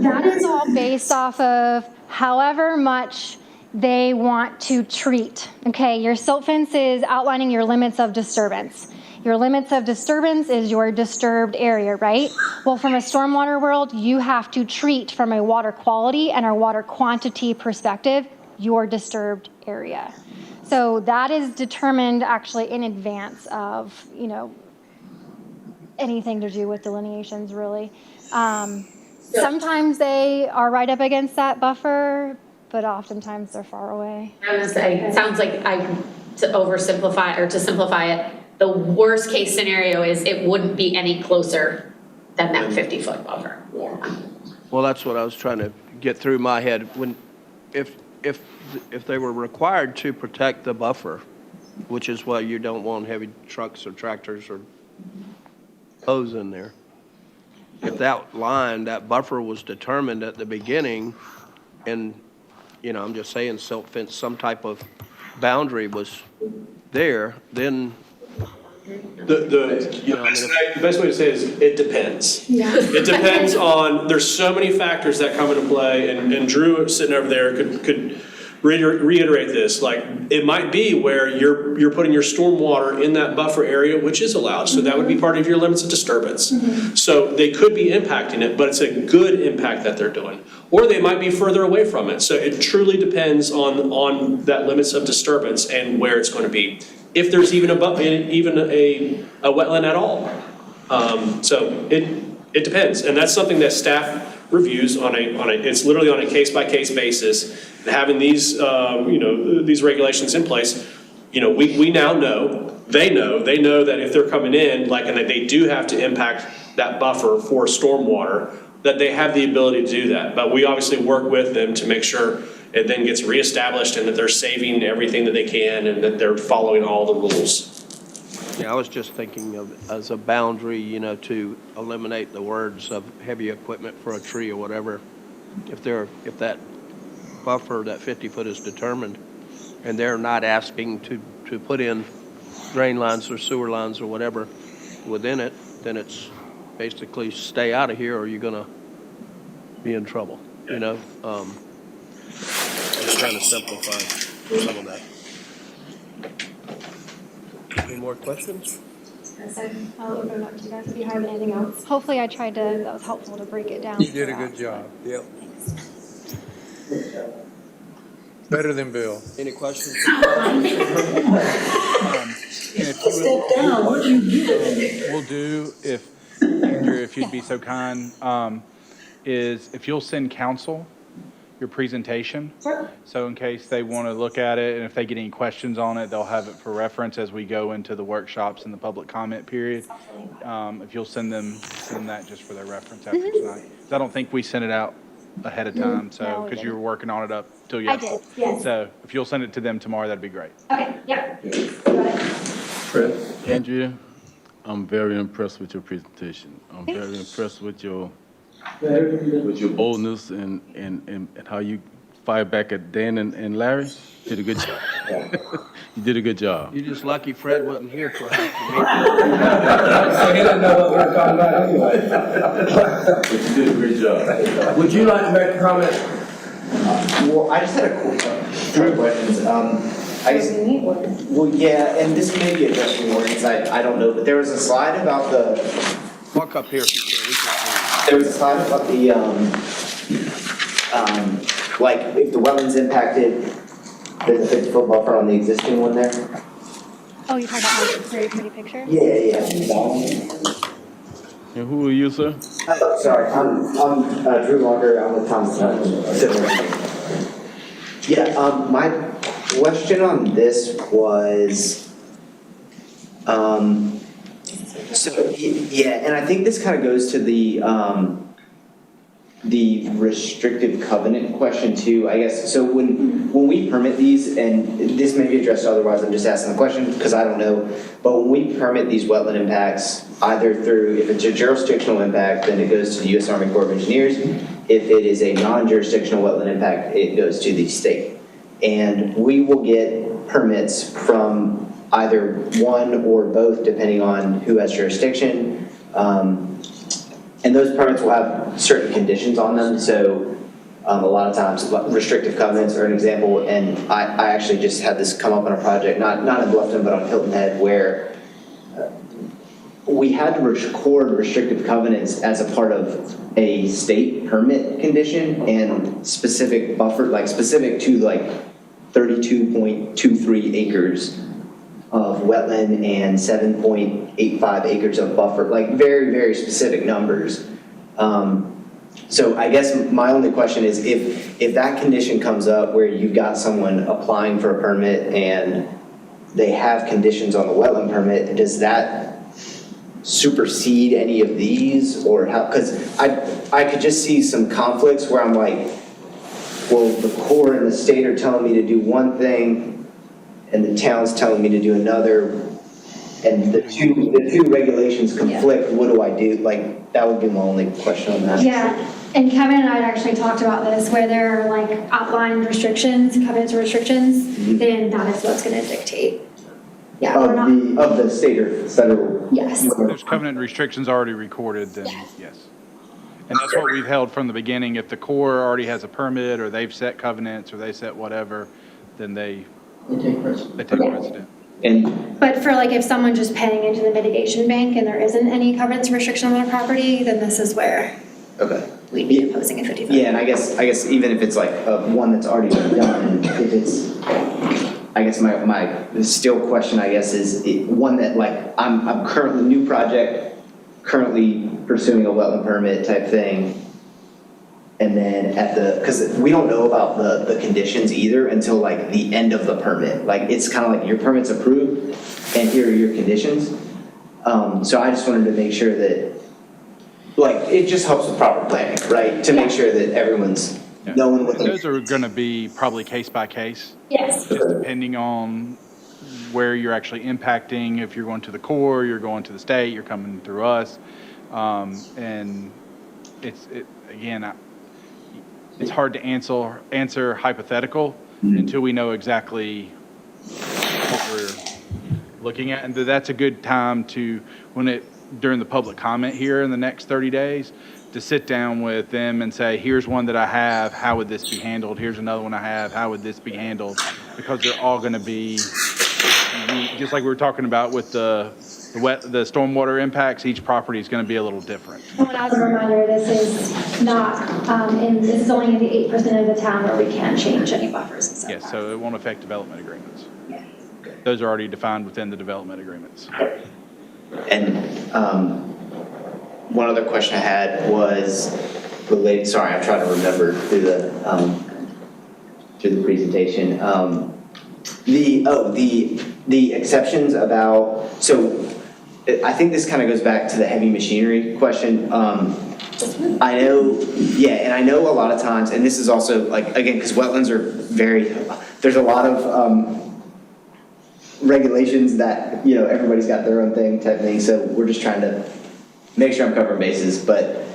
Speaker 4: that is all based off of however much they want to treat. Okay, your silt fence is outlining your limits of disturbance. Your limits of disturbance is your disturbed area, right? Well, from a stormwater world, you have to treat from a water quality and a water quantity perspective your disturbed area. So that is determined actually in advance of, anything to do with delineations, really. Sometimes they are right up against that buffer, but oftentimes they're far away.
Speaker 8: I was gonna say, it sounds like to oversimplify or to simplify it, the worst case scenario is it wouldn't be any closer than that 50-foot buffer.
Speaker 1: Well, that's what I was trying to get through my head. If they were required to protect the buffer, which is why you don't want heavy trucks or tractors or hose in there. If that line, that buffer was determined at the beginning, and, I'm just saying, some type of boundary was there, then,
Speaker 13: The best way to say it is, it depends. It depends on, there's so many factors that come into play, and Drew sitting over there could reiterate this. Like, it might be where you're putting your stormwater in that buffer area, which is allowed, so that would be part of your limits of disturbance. So they could be impacting it, but it's a good impact that they're doing. Or they might be further away from it. So it truly depends on that limits of disturbance and where it's going to be. If there's even a wetland at all. So it depends, and that's something that staff reviews it's literally on a case-by-case basis. And having these, these regulations in place, we now know, they know that if they're coming in, and that they do have to impact that buffer for stormwater, that they have the ability to do that. But we obviously work with them to make sure it then gets reestablished and that they're saving everything that they can and that they're following all the rules.
Speaker 1: I was just thinking of as a boundary, to eliminate the words of heavy equipment for a tree or whatever. If that buffer, that 50-foot is determined, and they're not asking to put in drain lines or sewer lines or whatever within it, then it's basically stay out of here or you're gonna be in trouble, Just trying to simplify some of that. Any more questions?
Speaker 4: I'll open it up to you guys if you have anything else. Hopefully that was helpful to break it down.
Speaker 7: You did a good job. Yep. Better than Bill.
Speaker 1: Any questions?
Speaker 3: Step down, what do you do? We'll do, Andrew, if you'd be so kind, is if you'll send council your presentation.
Speaker 4: Sure.
Speaker 3: So in case they want to look at it, and if they get any questions on it, they'll have it for reference as we go into the workshops and the public comment period. If you'll send them that just for their reference after tonight. 'Cause I don't think we sent it out ahead of time, so, because you were working on it up till yesterday.
Speaker 4: I did, yes.
Speaker 3: So if you'll send it to them tomorrow, that'd be great.
Speaker 4: Okay, yep.
Speaker 9: Andrea, I'm very impressed with your presentation. I'm very impressed with your boldness and how you fired back at Dan and Larry. You did a good job. You did a good job.
Speaker 1: You're just lucky Fred wasn't here for half
Speaker 11: So he didn't know what we were talking about anyway.
Speaker 9: But you did a great job.
Speaker 11: Would you like to make a comment?
Speaker 2: Well, I just had a couple questions. And this may be addressing more because I don't know, but there was a slide about
Speaker 1: Walk up here if you can.
Speaker 2: there was a slide about the, if the wetlands impacted, there's a 50-foot buffer on the existing one there.
Speaker 4: Oh, you're talking about my very pretty picture?
Speaker 2: Yeah.
Speaker 9: And who are you, sir?
Speaker 2: Oh, sorry, I'm Drew Walker, I'm with Thomas Civil Engineering. Yeah, my question on this was, and I think this kind of goes to the restrictive covenant question too, I guess. So when we permit these, and this may be addressed otherwise, I'm just asking the question because I don't know, but when we permit these wetland impacts, either through, if it's a jurisdictional impact, then it goes to the U.S. Army Corps of Engineers. If it is a non-jurisdictional wetland impact, it goes to the state. And we will get permits from either one or both, depending on who has jurisdiction. And those permits will have certain conditions on them. So a lot of times restrictive covenants are an example. And I actually just had this come up on a project, not in Bluffton, but on Hilton Head, where we had to record restrictive covenants as a part of a state permit condition and specific buffer, like specific to like 32.23 acres of wetland and 7.85 acres of buffer, like very, very specific numbers. So I guess my only question is if that condition comes up where you've got someone applying for a permit and they have conditions on the wetland permit, does that supersede any of these or how? Because I could just see some conflicts where I'm like, well, the Corps and the state are telling me to do one thing and the town's telling me to do another, and the two regulations conflict. What do I do? Like, that would be my only question on that.
Speaker 4: Yeah, and Kevin and I had actually talked about this, where there are like outlined restrictions, covenants or restrictions, then that is what's gonna dictate. Yeah, we're not.
Speaker 2: Of the state or federal?
Speaker 4: Yes.
Speaker 3: If there's covenant restrictions already recorded, then yes. And that's what we've held from the beginning. If the Corps already has a permit, or they've set covenants, or they set whatever, then they take precedent.
Speaker 2: And
Speaker 4: But for like, if someone just paying into the mitigation bank and there isn't any covenants or restriction on their property, then this is where
Speaker 2: okay.
Speaker 4: we'd be imposing a 50-foot.
Speaker 2: Yeah, and I guess even if it's like one that's already been done, if it's, I guess my still question, I guess, is one that like I'm currently new project, currently pursuing a wetland permit type thing. And then because we don't know about the conditions either until like the end of the permit. Like it's kind of like your permit's approved and here are your conditions. So I just wanted to make sure that, like, it just helps with proper planning, right? To make sure that everyone's knowing what
Speaker 3: Those are going to be probably case by case.
Speaker 4: Yes.
Speaker 3: Just depending on where you're actually impacting. If you're going to the Corps, you're going to the state, you're coming through us. And it's hard to answer hypothetical until we know exactly what we're looking at. And that's a good time to, during the public comment here in the next 30 days, to sit down with them and say, here's one that I have, how would this be handled? Here's another one I have, how would this be handled? Because they're all going to be, just like we were talking about with the stormwater impacts, each property is going to be a little different.
Speaker 4: And as a reminder, this is not, this is only in the 8% of the town where we can change any buffers and stuff.
Speaker 3: Yes, so it won't affect development agreements.
Speaker 4: Yeah.
Speaker 3: Those are already defined within the development agreements.
Speaker 2: And one other question I had was related, sorry, I'm trying to remember through the presentation. The exceptions about, so I think this kind of goes back to the heavy machinery question. I know, and I know a lot of times, and this is also like, again, because wetlands are there's a lot of regulations that, everybody's got their own thing type thing. So we're just trying to make sure I'm covering bases. But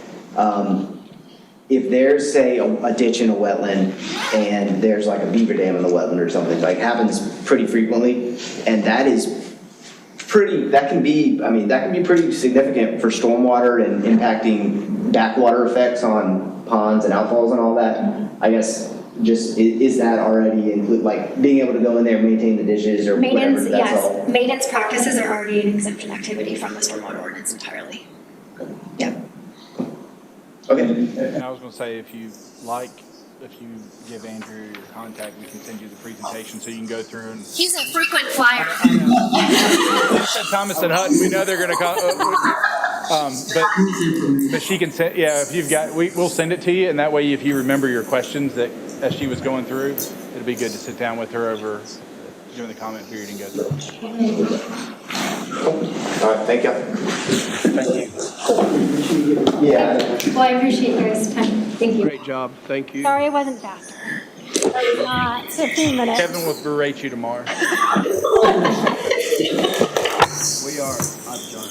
Speaker 2: if there's, say, a ditch in a wetland and there's like a beaver dam in the wetland or something, like happens pretty frequently, and that can be pretty significant for stormwater and impacting backwater effects on ponds and outfalls and all that. I guess just, is that already include, like being able to go in there and maintain the ditches or whatever, that's all?
Speaker 4: Maintenance practices are already an exemption activity from the stormwater ordinance entirely. Yeah.
Speaker 2: Okay.
Speaker 3: And I was going to say, if you give Andrew your contact, we can send you the presentation so you can go through and.
Speaker 4: He's a frequent flyer.
Speaker 3: Thomas and Hutton, we know they're going to come. But she can send, if you've got, we'll send it to you, and that way, if you remember your questions that as she was going through, it'll be good to sit down with her over during the comment period and go through.
Speaker 2: All right, thank you.
Speaker 3: Thank you.
Speaker 2: Yeah.
Speaker 4: Well, I appreciate your guys' time. Thank you.
Speaker 1: Great job, thank you.
Speaker 4: Sorry I wasn't faster. 15 minutes.
Speaker 3: Kevin will berate you tomorrow.
Speaker 1: We are. I'm John.